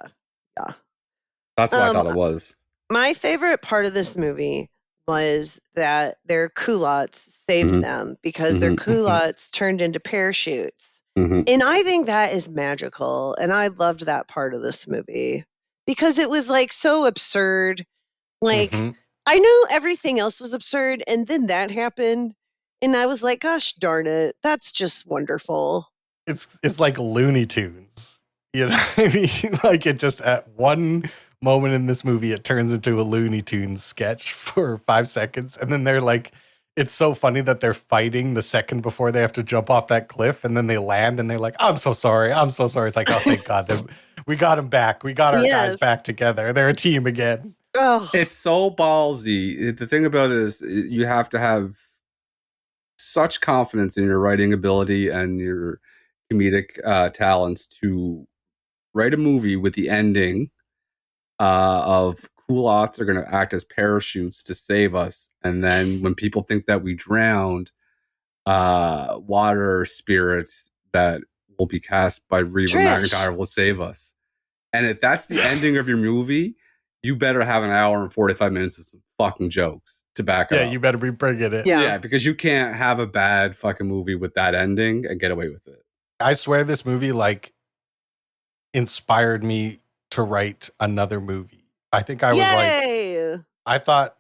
Speaker 3: That's what I thought it was.
Speaker 2: My favorite part of this movie was that their culottes saved them because their culottes turned into parachutes. And I think that is magical. And I loved that part of this movie because it was like so absurd. Like I knew everything else was absurd. And then that happened. And I was like, gosh, darn it. That's just wonderful.
Speaker 1: It's like Looney Tunes. You know what I mean? Like it just at one moment in this movie, it turns into a Looney Tunes sketch for 5 seconds. And then they're like, it's so funny that they're fighting the second before they have to jump off that cliff, and then they land, and they're like, I'm so sorry. It's like, oh, thank God. We got him back. We got our guys back together. They're a team again.
Speaker 2: Oh.
Speaker 3: It's so ballsy. The thing about it is you have to have such confidence in your writing ability and your comedic talents to write a movie with the ending of culottes are going to act as parachutes to save us. And then when people think that we drowned, water spirits that will be cast by Reba McEntire will save us. And if that's the ending of your movie, you better have an hour and 45 minutes of some fucking jokes to back up.
Speaker 1: Yeah, you better be bringing it.
Speaker 3: Yeah, because you can't have a bad fucking movie with that ending and get away with it.
Speaker 1: I swear this movie like inspired me to write another movie. I think I was like, I thought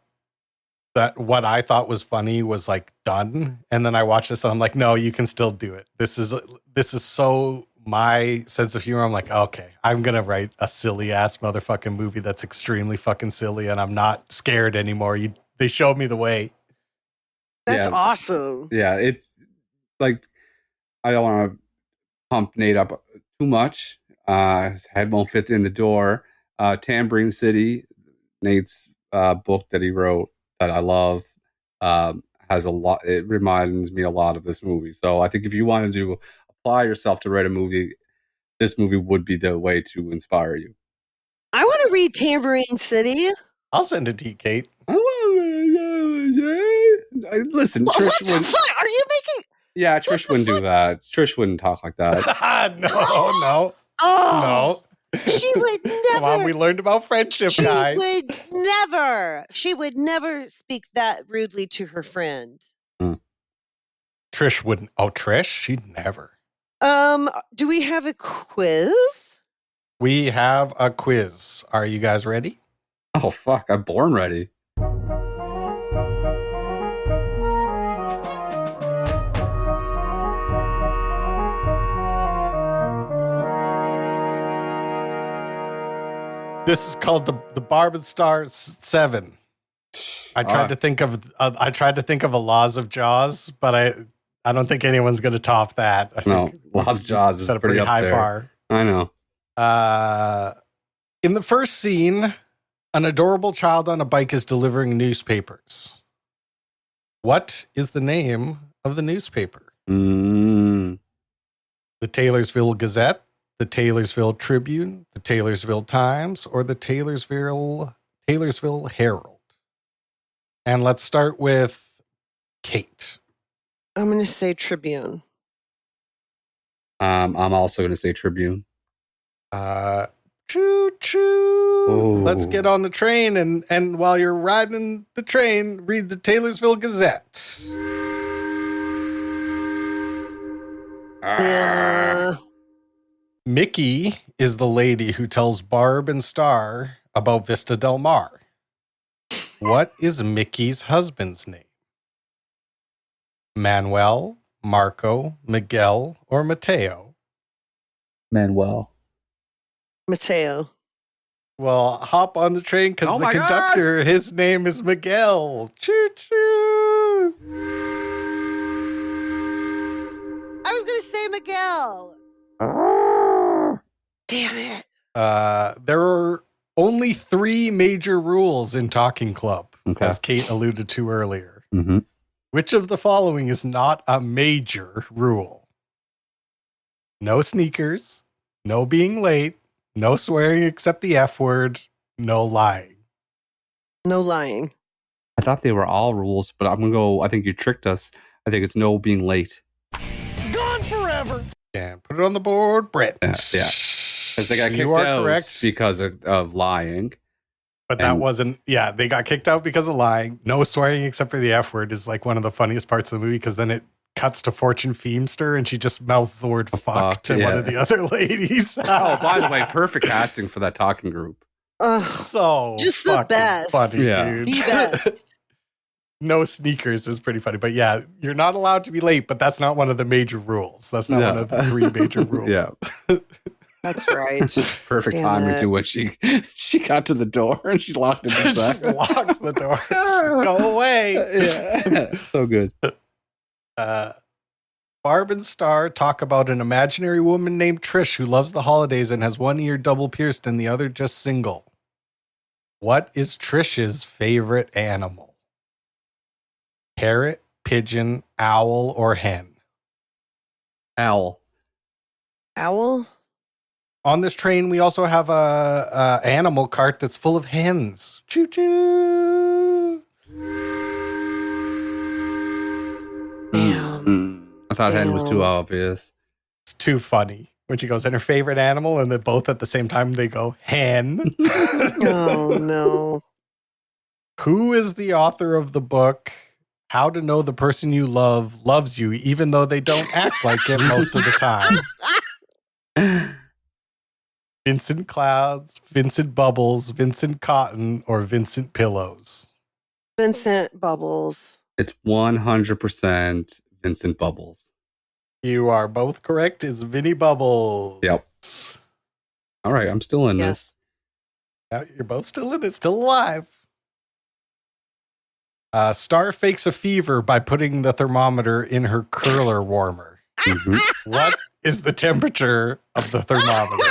Speaker 1: that what I thought was funny was like done. And then I watched this and I'm like, no, you can still do it. This is so my sense of humor. I'm like, okay, I'm going to write a silly ass motherfucking movie that's extremely fucking silly. And I'm not scared anymore. They showed me the way.
Speaker 2: That's awesome.
Speaker 3: Yeah. It's like, I don't want to pump Nate up too much. His head won't fit in the door. Tambourine City, Nate's book that he wrote that I love, has a lot. It reminds me a lot of this movie. So I think if you wanted to apply yourself to write a movie, this movie would be the way to inspire you.
Speaker 2: I want to read Tambourine City.
Speaker 1: I'll send it to you, Kate.
Speaker 3: Listen,
Speaker 2: what
Speaker 3: Trish.
Speaker 2: the fuck? Are you making?
Speaker 3: Yeah, Trish wouldn't do that. Trish wouldn't talk like that.
Speaker 1: No.
Speaker 2: Oh, she would never.
Speaker 1: Come on, we learned about friendship, guys.
Speaker 2: She would never speak that rudely to her friend.
Speaker 1: Trish wouldn't. Oh, Trish? She'd never.
Speaker 2: Do we have a quiz?
Speaker 1: We have a quiz. Are you guys ready?
Speaker 3: Oh, fuck. I'm born ready.
Speaker 1: This is called the Barb and Star 7. I tried to think of a Laws of Jaws, but I don't think anyone's going to top that. I think
Speaker 3: Laws of Jaws is
Speaker 1: set a pretty high
Speaker 3: there.
Speaker 1: bar.
Speaker 3: I know.
Speaker 1: In the first scene, an adorable child on a bike is delivering newspapers. What is the name of the newspaper? The Taylorsville Gazette, the Taylorsville Tribune, the Taylorsville Times, or the Taylorsville Herald? And let's start with Kate.
Speaker 2: I'm going to say Tribune.
Speaker 3: I'm also going to say Tribune.
Speaker 1: Choo choo.
Speaker 3: Ooh.
Speaker 1: Let's get on the train, and while you're riding the train, read the Taylorsville Gazette.
Speaker 2: Yeah.
Speaker 1: Mickey is the lady who tells Barb and Star about Vista Del Mar. What is Mickey's husband's name? Manuel, Marco, Miguel, or Mateo?
Speaker 3: Manuel.
Speaker 2: Mateo.
Speaker 1: Well, hop on the train because the conductor, his name is Miguel. Choo choo.
Speaker 2: I was going to say Miguel. Damn it.
Speaker 1: There are only 3 major rules in Talking Club, as Kate alluded to earlier.
Speaker 3: Mm-hmm.
Speaker 1: Which of the following is not a major rule? No sneakers, no being late, no swearing except the F word, no lying.
Speaker 2: No lying.
Speaker 3: I thought they were all rules, but I'm going to go, I think you tricked us. I think it's no being late.
Speaker 1: Gone forever. Yeah, put it on the board, Brent.
Speaker 3: Yeah. Because they got kicked out correct. Because of lying.
Speaker 1: But that wasn't, they got kicked out because of lying. No swearing except for the F word is like one of the funniest parts of the movie because then it cuts to Fortune Feimster and she just mouths the word fuck to one of the other ladies.
Speaker 3: Oh, by the way, perfect casting for that talking group.
Speaker 1: So
Speaker 2: just the best.
Speaker 1: Funny, dude.
Speaker 2: The best.
Speaker 1: No sneakers is pretty funny. But yeah, you're not allowed to be late, but that's not one of the major rules. That's not one of the 3 major rules.
Speaker 3: Yeah.
Speaker 2: That's right.
Speaker 3: Perfect timing too when she got to the door and she locked it.
Speaker 1: She just locks the door. Just go away.
Speaker 3: Yeah. So good.
Speaker 1: Barb and Star talk about an imaginary woman named Trish who loves the holidays and has one ear double pierced and the other just single. What is Trish's favorite animal? Parrot, pigeon, owl, or hen?
Speaker 3: Owl.
Speaker 2: Owl?
Speaker 1: On this train, we also have a animal cart that's full of hens. Choo choo!
Speaker 2: Damn.
Speaker 3: I thought hen was too obvious.
Speaker 1: It's too funny when she goes, and her favorite animal, and then both at the same time they go, hen.
Speaker 2: Oh, no.
Speaker 1: Who is the author of the book, How to Know the Person You Love Loves You, even though they don't act like it most of the time? Vincent Clouds, Vincent Bubbles, Vincent Cotton, or Vincent Pillows?
Speaker 2: Vincent Bubbles.
Speaker 3: It's 100% Vincent Bubbles.
Speaker 1: You are both correct. It's Vinny Bubbles.
Speaker 3: Yep. All right, I'm still in this.
Speaker 1: Yeah, you're both still in it, still alive. Star fakes a fever by putting the thermometer in her curler warmer. Mm-hmm. What is the temperature of the thermometer?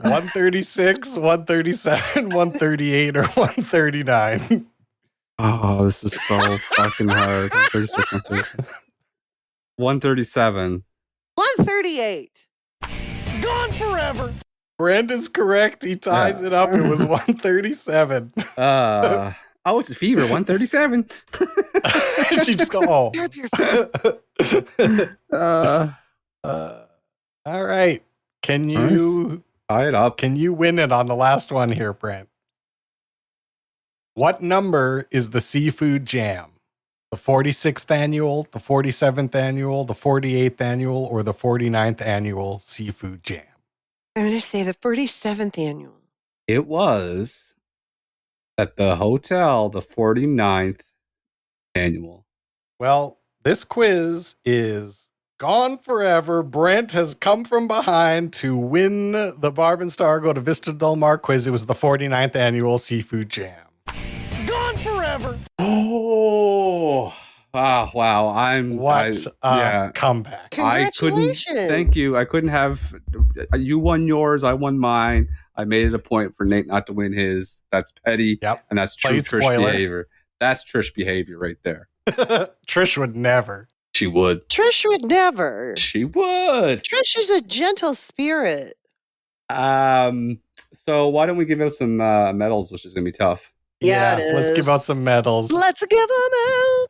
Speaker 1: 136, 137, 138, or 139?
Speaker 3: Oh, this is so fucking hard. 136, 137.
Speaker 2: 138.
Speaker 1: Gone forever. Brent is correct. He ties it up. It was 137.
Speaker 3: Oh, it's a fever, 137.
Speaker 1: She just go,
Speaker 3: oh.
Speaker 1: All right. Can you
Speaker 3: tie it up?
Speaker 1: Can you win it on the last one here, Brent? What number is the seafood jam? The 46th annual, the 47th annual, the 48th annual, or the 49th annual seafood jam?
Speaker 2: I'm going to say the 47th annual.
Speaker 3: It was at the hotel, the 49th annual.
Speaker 1: Well, this quiz is gone forever. Brent has come from behind to win the Barb and Star Go to Vista Del Mar quiz. It was the 49th annual seafood jam. Gone forever.
Speaker 3: Oh, wow.
Speaker 1: What a comeback.
Speaker 2: Congratulations.
Speaker 3: Thank you. I couldn't have, you won yours. I won mine. I made it a point for Nate not to win his. That's petty.
Speaker 1: Yep.
Speaker 3: And that's true Trish behavior. That's Trish behavior right there.
Speaker 1: Trish would never.
Speaker 3: She would.
Speaker 2: Trish would never.
Speaker 3: She would.
Speaker 2: Trish is a gentle spirit.
Speaker 3: So why don't we give out some medals, which is going to be tough.
Speaker 2: Yeah,
Speaker 1: let's give out some medals.
Speaker 2: Let's give them out.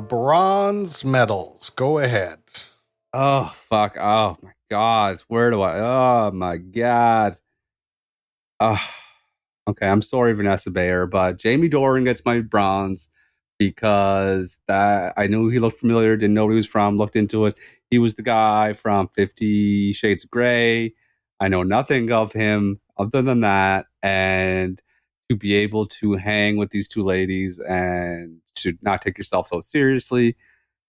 Speaker 1: Bronze medals. Go ahead.
Speaker 3: Oh, fuck. Oh, my God. Where do I? Oh, my God. Okay, I'm sorry, Vanessa Bayer, but Jamie Dornan gets my bronze because that I knew he looked familiar, didn't know where he was from, looked into it. He was the guy from 50 Shades of Grey. I know nothing of him other than that. And to be able to hang with these two ladies and to not take yourself so seriously,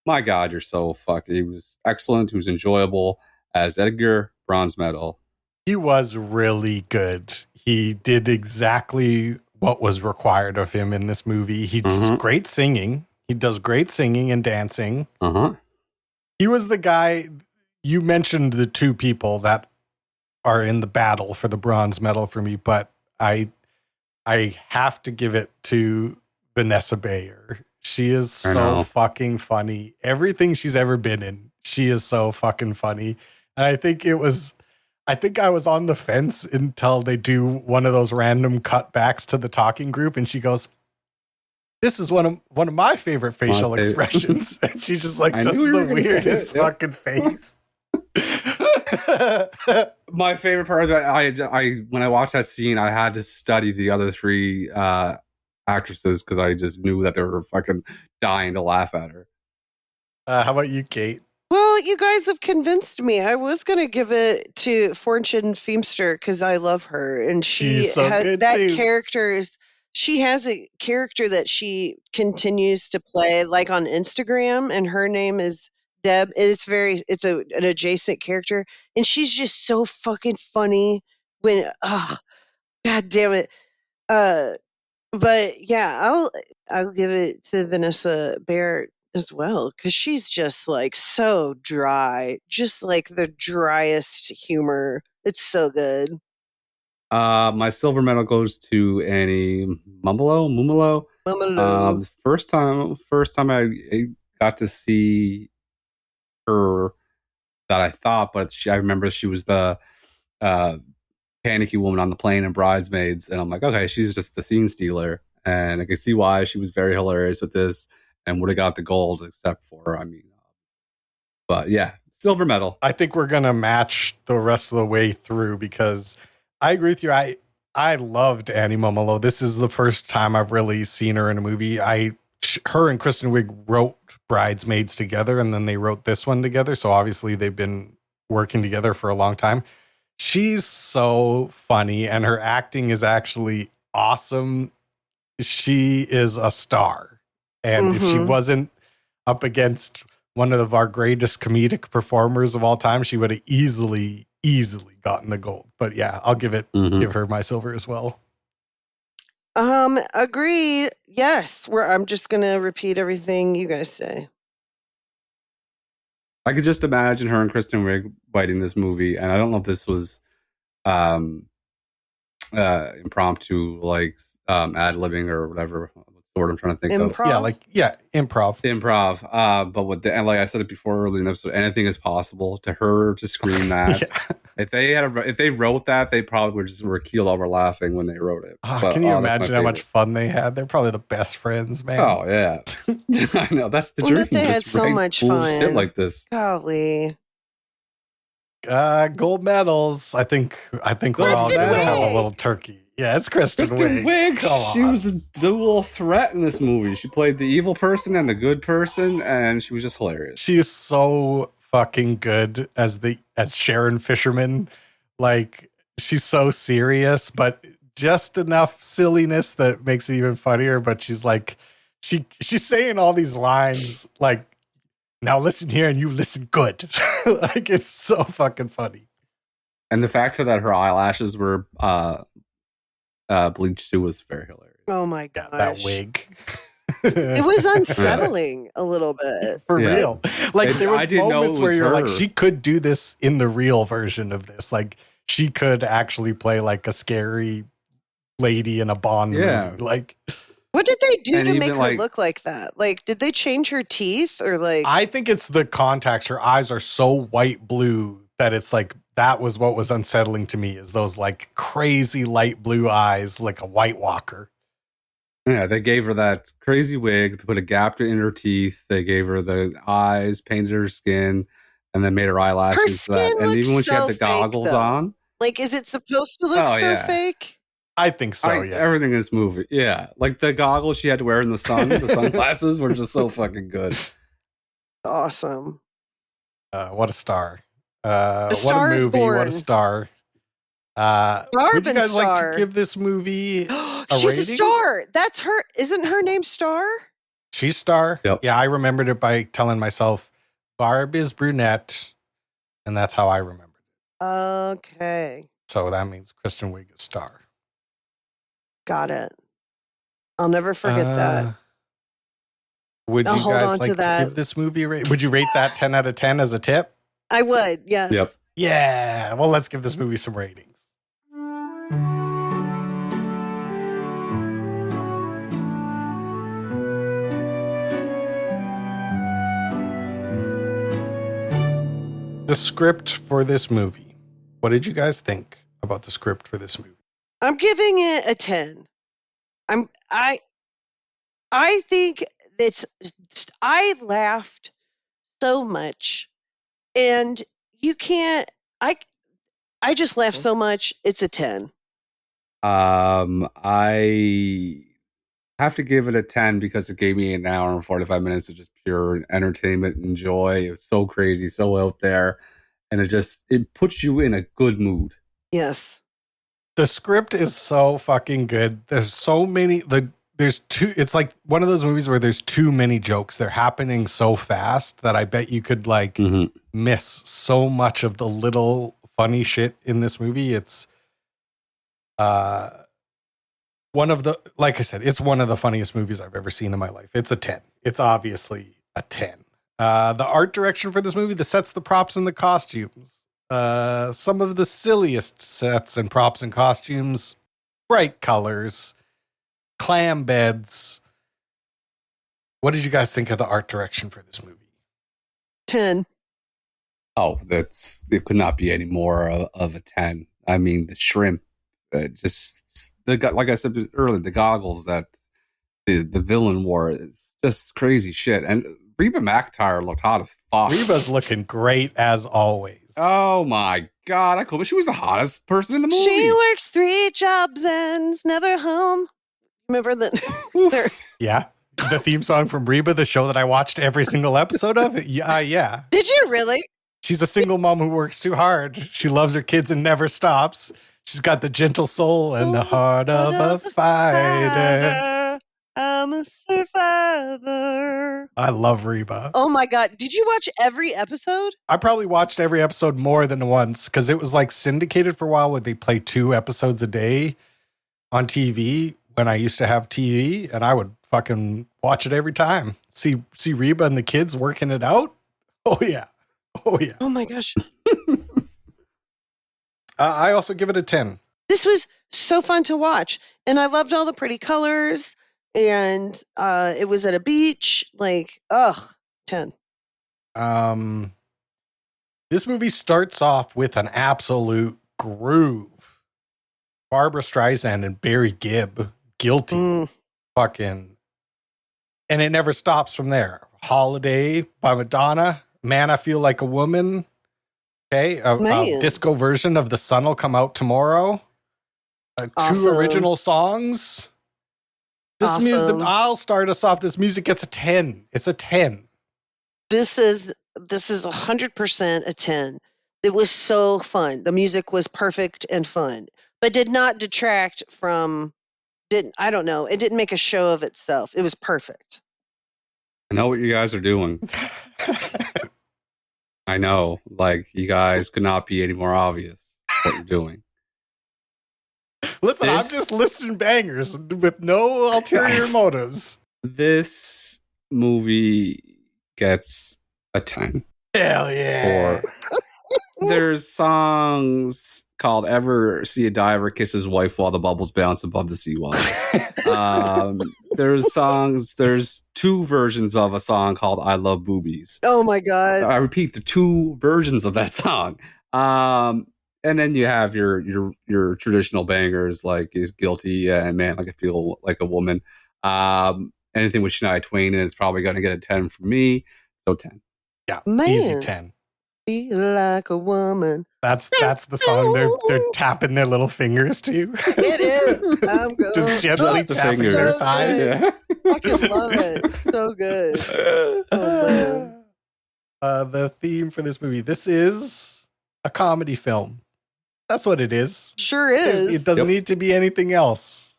Speaker 3: my God, you're so fucking. He was excellent. He was enjoyable as Edgar, bronze medal.
Speaker 1: He was really good. He did exactly what was required of him in this movie. He does great singing. He does great singing and dancing. He was the guy, you mentioned the two people that are in the battle for the bronze medal for me, but I have to give it to Vanessa Bayer. She is so fucking funny. Everything she's ever been in, she is so fucking funny. And I think I was on the fence until they do one of those random cutbacks to the talking group, and she goes, "This is one of my favorite facial expressions." And she just like does the weirdest fucking face.
Speaker 3: My favorite part of that, I when I watched that scene, I had to study the other three actresses because I just knew that they were fucking dying to laugh at her.
Speaker 1: How about you, Kate?
Speaker 2: Well, you guys have convinced me. I was going to give it to Fortune Feimster because I love her. And
Speaker 1: she's so good
Speaker 2: that
Speaker 1: too.
Speaker 2: She has a character that she continues to play like on Instagram, and her name is Deb. It's an adjacent character. And she's just so fucking funny when, God damn it. But yeah, I'll give it to Vanessa Bayer as well, because she's just like so dry, just like the driest humor. It's so good.
Speaker 3: My silver medal goes to Annie Mumolo. First time I got to see her that I thought, but I remember she was the panicky woman on the plane in Bridesmaids, and I'm like, okay, she's just the scene stealer, and I can see why she was very hilarious with this and would have got the gold except for, but yeah, silver medal.
Speaker 1: I think we're gonna match the rest of the way through because I agree with you. I loved Annie Mumolo. This is the first time I've really seen her in a movie. Her and Kristen Wiig wrote Bridesmaids together, and then they wrote this one together. So obviously they've been working together for a long time. She's so funny, and her acting is actually awesome. She is a star. And if she wasn't up against one of our greatest comedic performers of all time, she would have easily gotten the gold. But yeah, I'll give her my silver as well.
Speaker 2: Agreed. Yes. I'm just gonna repeat everything you guys say.
Speaker 3: I could just imagine her and Kristen Wiig writing this movie, and I don't know if this was impromptu, like ad-libbing or whatever. What's the word I'm trying to think of.
Speaker 2: Improv?
Speaker 1: Improv.
Speaker 3: Improv. But with and like I said it before earlier in the episode, anything is possible. To her to scream that. If they wrote that, they probably were keeled over laughing when they wrote it.
Speaker 1: Can you imagine how much fun they had? They're probably the best friends, man.
Speaker 3: Oh yeah. I know, that's the dream.
Speaker 2: They had so much fun.
Speaker 3: Shit like this.
Speaker 2: Golly.
Speaker 1: Gold medals. I think we're all gonna have a little turkey. Yeah, it's Kristen Wiig.
Speaker 3: She was a dual threat in this movie. She played the evil person and the good person, and she was just hilarious.
Speaker 1: She is so fucking good as Sharon Fisherman. Like, she's so serious, but just enough silliness that makes it even funnier. But she's like, she's saying all these lines like, now listen here and you listen good. Like, it's so fucking funny.
Speaker 3: And the fact that her eyelashes were bleached too was very hilarious.
Speaker 2: Oh my gosh.
Speaker 1: Yeah, that wig.
Speaker 2: It was unsettling a little bit.
Speaker 1: For real. Like, there was moments where you're like, she could do this in the real version of this. Like, she could actually play like a scary lady in a Bond movie. Like,
Speaker 2: what did they do to make her look like that? Like, did they change her teeth or like?
Speaker 1: I think it's the contacts. Her eyes are so white blue that it's like, that was what was unsettling to me, is those like crazy light blue eyes, like a White Walker.
Speaker 3: Yeah, they gave her that crazy wig, put a gap in her teeth. They gave her the eyes, painted her skin, and then made her eyelashes.
Speaker 2: Her skin
Speaker 3: and even when she had the
Speaker 2: fake,
Speaker 3: goggles on.
Speaker 2: Like, is it supposed to look fake?
Speaker 1: I think so, yeah.
Speaker 3: Everything in this movie, yeah. Like the goggles she had to wear in the sun, the sunglasses were just so fucking good.
Speaker 2: Awesome.
Speaker 1: What a star.
Speaker 2: What
Speaker 1: a movie,
Speaker 2: born.
Speaker 1: What a star.
Speaker 2: Barb
Speaker 1: would you guys
Speaker 2: Star.
Speaker 1: like to give this movie a
Speaker 2: She's
Speaker 1: rating?
Speaker 2: a star. That's her. Isn't her name Star?
Speaker 1: She's Star?
Speaker 3: Yep.
Speaker 1: Yeah, I remembered it by telling myself, Barb is brunette, and that's how I remembered it.
Speaker 2: Okay.
Speaker 1: So that means Kristen Wiig is Star.
Speaker 2: Got it. I'll never forget that.
Speaker 1: Would
Speaker 2: I'll
Speaker 1: you
Speaker 2: hold
Speaker 1: guys
Speaker 2: on
Speaker 1: like
Speaker 2: to that.
Speaker 1: give this movie a rating? Would you rate that 10 out of 10 as a tip?
Speaker 2: I would, yes.
Speaker 3: Yep.
Speaker 1: Yeah. Well, let's give this movie some ratings. The script for this movie. What did you guys think about the script for this movie?
Speaker 2: I'm giving it a 10. I think I laughed so much, and you can't. I just laughed so much. It's a 10.
Speaker 3: I have to give it a 10 because it gave me an hour and 45 minutes of just pure entertainment and joy. It was so crazy, so out there, and it puts you in a good mood.
Speaker 2: Yes.
Speaker 1: The script is so fucking good. There's so many. It's like one of those movies where there's too many jokes. They're happening so fast that I bet you could miss so much of the little funny shit in this movie. It's one of the, like I said, it's one of the funniest movies I've ever seen in my life. It's a 10. It's obviously a 10. The art direction for this movie, the sets, the props, and the costumes. Some of the silliest sets and props and costumes, bright colors, clam beds. What did you guys think of the art direction for this movie?
Speaker 2: 10.
Speaker 3: Oh, it could not be any more of a 10. I mean, the shrimp, like I said earlier, the goggles that the villain wore, it's just crazy shit. And Reba McEntire looked hot as fuck.
Speaker 1: Reba's looking great as always.
Speaker 3: Oh my God. I could, she was the hottest person in the movie.
Speaker 2: She works 3 jobs and's never home. Remember that?
Speaker 1: Yeah. The theme song from Reba, the show that I watched every single episode of. Yeah.
Speaker 2: Did you really?
Speaker 1: She's a single mom who works too hard. She loves her kids and never stops. She's got the gentle soul and the heart of a fighter.
Speaker 2: I'm a survivor.
Speaker 1: I love Reba.
Speaker 2: Oh my God. Did you watch every episode?
Speaker 1: I probably watched every episode more than once because it was like syndicated for a while where they play 2 episodes a day on TV when I used to have TV, and I would fucking watch it every time. See Reba and the kids working it out. Oh yeah.
Speaker 2: Oh my gosh.
Speaker 1: I also give it a 10.
Speaker 2: This was so fun to watch, and I loved all the pretty colors, and it was at a beach. Like, 10.
Speaker 1: This movie starts off with an absolute groove. Barbara Streisand and Barry Gibb, Guilty, fucking, and it never stops from there. Holiday by Madonna, Man, I Feel Like a Woman. Okay, a disco version of The Sun Will Come Out Tomorrow.
Speaker 2: Awesome.
Speaker 1: 2 original songs. This music, I'll start us off. This music gets a 10. It's a 10.
Speaker 2: This is 100% a 10. It was so fun. The music was perfect and fun, but did not detract from. I don't know. It didn't make a show of itself. It was perfect.
Speaker 3: I know what you guys are doing. I know, like, you guys could not be any more obvious what you're doing.
Speaker 1: Listen, I'm just listing bangers with no ulterior motives.
Speaker 3: This movie gets a 10.
Speaker 1: Hell yeah.
Speaker 3: There's songs called Ever See a Diver Kiss His Wife While the Bubbles Bounce Above the Seawater. There's 2 versions of a song called I Love Boobies.
Speaker 2: Oh my God.
Speaker 3: I repeat, the 2 versions of that song. And then you have your traditional bangers like is Guilty and Man, Like I Feel Like a Woman. Anything with Shania Twain in it's probably going to get a 10 from me. So 10.
Speaker 1: Yeah,
Speaker 2: Man.
Speaker 1: Easy 10.
Speaker 2: Feel like a woman.
Speaker 1: That's the song they're tapping their little fingers to.
Speaker 2: It is. I'm good.
Speaker 1: Just gently
Speaker 3: the
Speaker 1: tapping
Speaker 3: fingers.
Speaker 1: their thighs.
Speaker 3: Yeah.
Speaker 2: I can love it. So good. Oh, man.
Speaker 1: The theme for this movie. This is a comedy film. That's what it is.
Speaker 2: Sure is.
Speaker 1: It doesn't need to be anything else.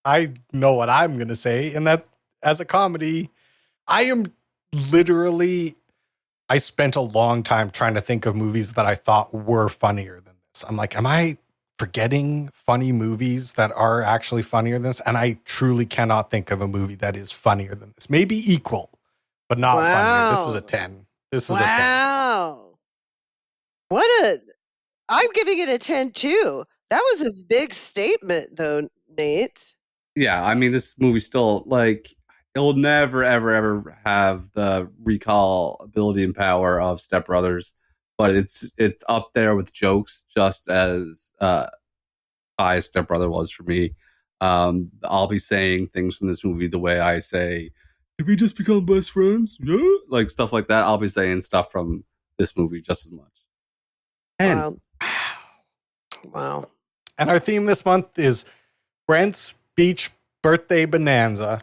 Speaker 1: I know what I'm going to say. And that as a comedy, I spent a long time trying to think of movies that I thought were funnier than this. I'm like, am I forgetting funny movies that are actually funnier than this? And I truly cannot think of a movie that is funnier than this. Maybe equal, but not funnier. This is a 10. This is a 10.
Speaker 2: Wow. I'm giving it a 10 too. That was a big statement though, Nate.
Speaker 3: Yeah, I mean, this movie still, like, it'll never, ever, ever have the recall ability and power of Step Brothers, but it's up there with jokes just as high as Step Brother was for me. I'll be saying things from this movie the way I say, did we just become best friends? Yeah. Like, stuff like that. I'll be saying stuff from this movie just as much. And
Speaker 2: wow.
Speaker 1: And our theme this month is Brent's Beach Birthday Bonanza.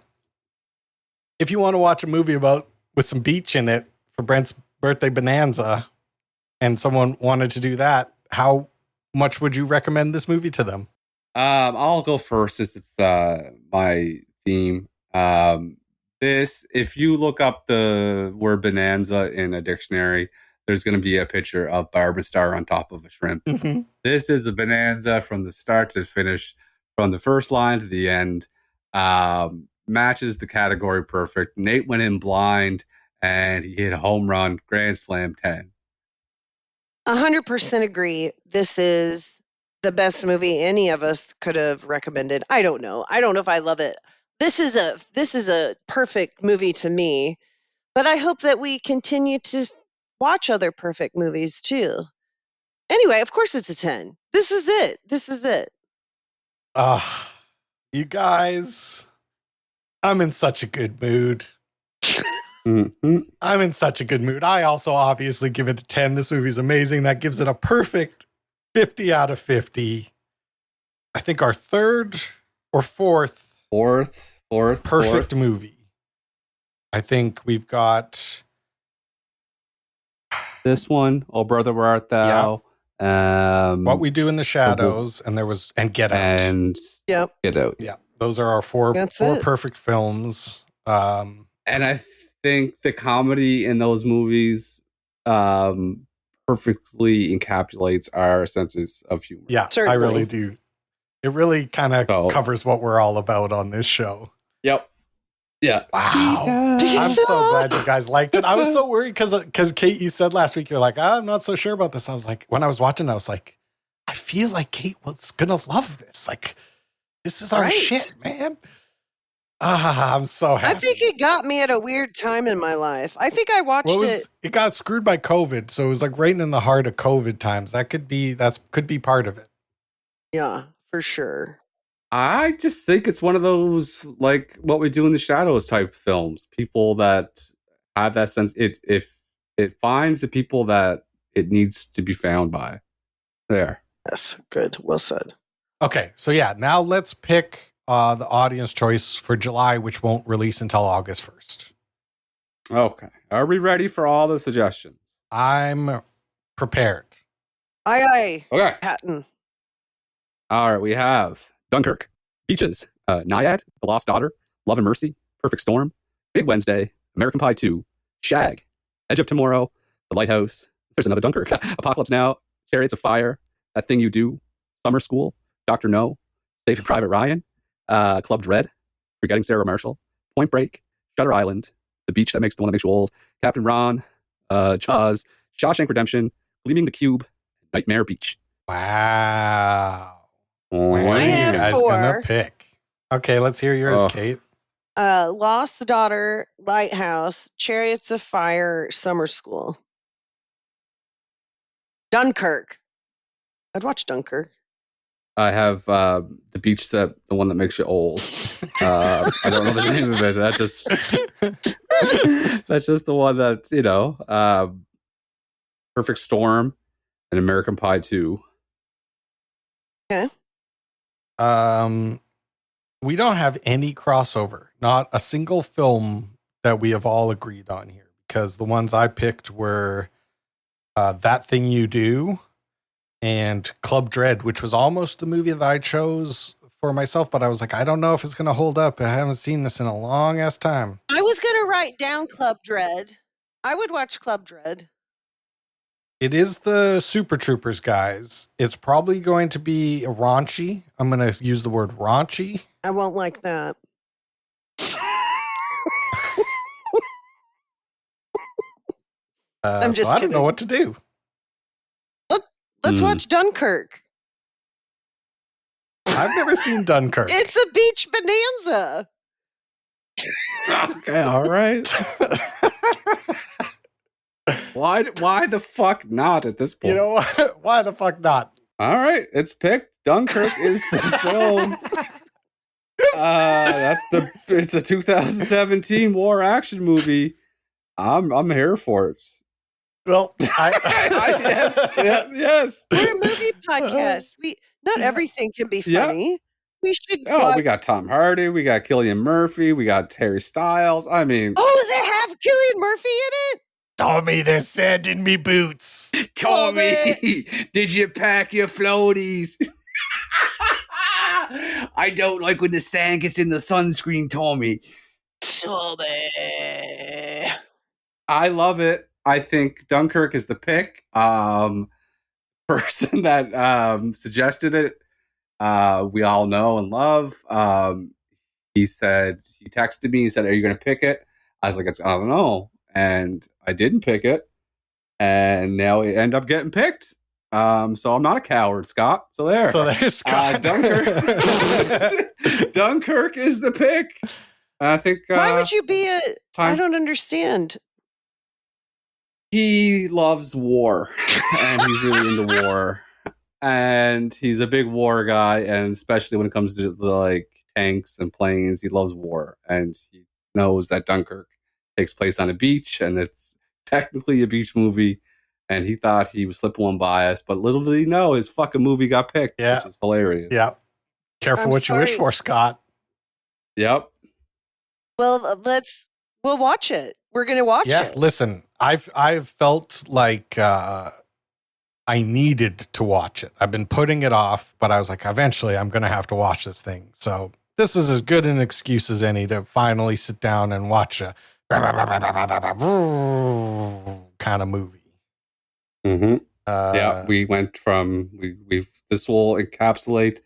Speaker 1: If you want to watch a movie with some beach in it for Brent's Birthday Bonanza, and someone wanted to do that, how much would you recommend this movie to them?
Speaker 3: I'll go first since it's my theme. If you look up the word bonanza in a dictionary, there's going to be a picture of Barb and Star on top of a shrimp.
Speaker 1: Mm-hmm.
Speaker 3: This is a bonanza from the start to finish, from the first line to the end. Matches the category perfect. Nate went in blind and he hit a home run, grand slam 10.
Speaker 2: 100% agree. This is the best movie any of us could have recommended. I don't know if I love it. This is a perfect movie to me, but I hope that we continue to watch other perfect movies too. Anyway, of course it's a 10. This is it.
Speaker 1: You guys, I'm in such a good mood.
Speaker 3: Mm-hmm.
Speaker 1: I'm in such a good mood. I also obviously give it a 10. This movie's amazing. That gives it a perfect 50 out of 50. I think our third or fourth perfect movie. I think we've got
Speaker 3: this one, Oh Brother Where Art Thou? Yeah.
Speaker 1: What We Do in the Shadows, and Get Out.
Speaker 3: And Get Out.
Speaker 1: Yeah. Those are our four perfect films.
Speaker 3: And I think the comedy in those movies perfectly encapsulates our senses of humor.
Speaker 1: Yeah, certainly. I really do. It really kind of covers what we're all about on this show.
Speaker 3: Yep. Yeah.
Speaker 1: Wow. I'm so glad you guys liked it. I was so worried because Kate, you said last week, you're like, I'm not so sure about this. I was like, when I was watching, I was like, I feel like Kate was going to love this. Like, this is our shit, man. I'm so happy.
Speaker 2: I think it got me at a weird time in my life. I think I watched it.
Speaker 1: It got screwed by COVID, so it was like right in the heart of COVID times. That could be part of it.
Speaker 2: Yeah, for sure.
Speaker 3: I just think it's one of those like What We Do in the Shadows type films. People that have that sense. If it finds the people that it needs to be found by. There.
Speaker 2: Yes, good. Well said.
Speaker 1: Okay, so yeah, now let's pick the audience choice for July, which won't release until August 1st.
Speaker 3: Okay. Are we ready for all the suggestions?
Speaker 1: I'm prepared.
Speaker 2: Aye.
Speaker 3: Okay.
Speaker 2: Patton.
Speaker 3: All right, we have Dunkirk, Beaches, Naiad, The Lost Daughter, Love and Mercy, Perfect Storm, Big Wednesday, American Pie 2, Shag, Edge of Tomorrow, The Lighthouse. There's another Dunkirk. Apocalypse Now, Chariots of Fire, That Thing You Do, Summer School, Dr. No, Saving Private Ryan, Club Dread, Forgetting Sarah Marshall, Point Break, Shutter Island, The Beach That Makes the One That Makes You Old, Captain Ron, Jaws, Shawshank Redemption, Gleaming the Cube, Nightmare Beach.
Speaker 1: Wow.
Speaker 3: What
Speaker 1: are you
Speaker 2: have
Speaker 1: guys
Speaker 2: 4.
Speaker 1: gonna pick? Okay, let's hear yours, Kate.
Speaker 2: Lost Daughter, Lighthouse, Chariots of Fire, Summer School. Dunkirk. I'd watch Dunkirk.
Speaker 3: I have The Beach That the One That Makes You Old. I don't know the name of it. That's just the one that, Perfect Storm and American Pie 2.
Speaker 2: Okay.
Speaker 1: We don't have any crossover. Not a single film that we have all agreed on here, because the ones I picked were That Thing You Do and Club Dread, which was almost the movie that I chose for myself, but I was like, I don't know if it's going to hold up. I haven't seen this in a long ass time.
Speaker 2: I was going to write down Club Dread. I would watch Club Dread.
Speaker 1: It is the Super Troopers, guys. It's probably going to be raunchy. I'm going to use the word raunchy.
Speaker 2: I won't like that. I'm just
Speaker 1: I
Speaker 2: kidding.
Speaker 1: don't know what to do.
Speaker 2: Let's watch Dunkirk.
Speaker 1: I've never seen Dunkirk.
Speaker 2: It's a beach bonanza.
Speaker 3: Okay, all right. Why the fuck not at this point?
Speaker 1: You know what? Why the fuck not?
Speaker 3: All right, it's picked. Dunkirk is the film. It's a 2017 war action movie. I'm here for it.
Speaker 1: Well,
Speaker 3: yes.
Speaker 2: We're a movie podcast. Not everything can be funny.
Speaker 3: Yeah.
Speaker 2: We should.
Speaker 3: We got Tom Hardy. We got Cillian Murphy. We got Terry Styles. I mean,
Speaker 2: does it have Cillian Murphy in it?
Speaker 1: Tommy, there's sand in me boots.
Speaker 3: Tommy, did you pack your floaties? I don't like when the sand gets in the sunscreen, Tommy.
Speaker 2: Tommy.
Speaker 3: I love it. I think Dunkirk is the pick. Person that suggested it, we all know and love. He texted me, he said, are you going to pick it? I was like, I don't know. And I didn't pick it. And now it ended up getting picked. So I'm not a coward, Scott. So there's
Speaker 1: Scott.
Speaker 3: Dunkirk. Dunkirk is the pick. I think.
Speaker 2: Why would you be I don't understand.
Speaker 3: He loves war, and he's really into war, and he's a big war guy, and especially when it comes to like tanks and planes, he loves war, and he knows that Dunkirk takes place on a beach, and it's technically a beach movie, and he thought he was slipping one by us, but little did he know his fucking movie got picked, which is hilarious.
Speaker 1: Yeah. Careful what you wish for, Scott.
Speaker 3: Yep.
Speaker 2: Well, we'll watch it. We're going to watch it.
Speaker 1: Yeah, listen, I've felt like I needed to watch it. I've been putting it off, but I was like, eventually I'm going to have to watch this thing. So this is as good an excuse as any to finally sit down and watch a kind of movie.
Speaker 3: Mm-hmm. We went from this will encapsulate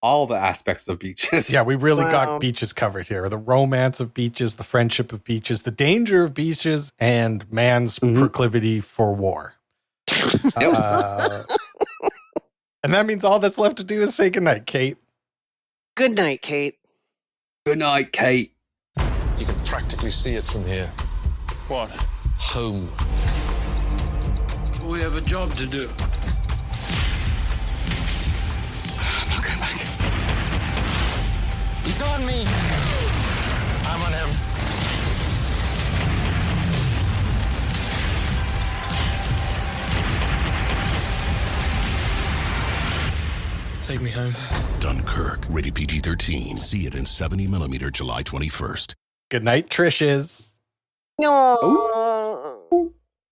Speaker 3: all the aspects of beaches.
Speaker 1: Yeah, we really got beaches covered here. The romance of beaches, the friendship of beaches, the danger of beaches, and man's proclivity for war. And that means all that's left to do is say goodnight, Kate.
Speaker 2: Good night, Kate.
Speaker 3: Good night, Kate.
Speaker 4: You can practically see it from here.
Speaker 5: What?
Speaker 4: Home.
Speaker 5: We have a job to do.
Speaker 4: I'm not going back.
Speaker 5: He's on me.
Speaker 4: I'm on him.
Speaker 6: Take me home.
Speaker 7: Dunkirk, rated PG-13. See it in 70mm July 21st.
Speaker 1: Good night, Trishes.
Speaker 2: No.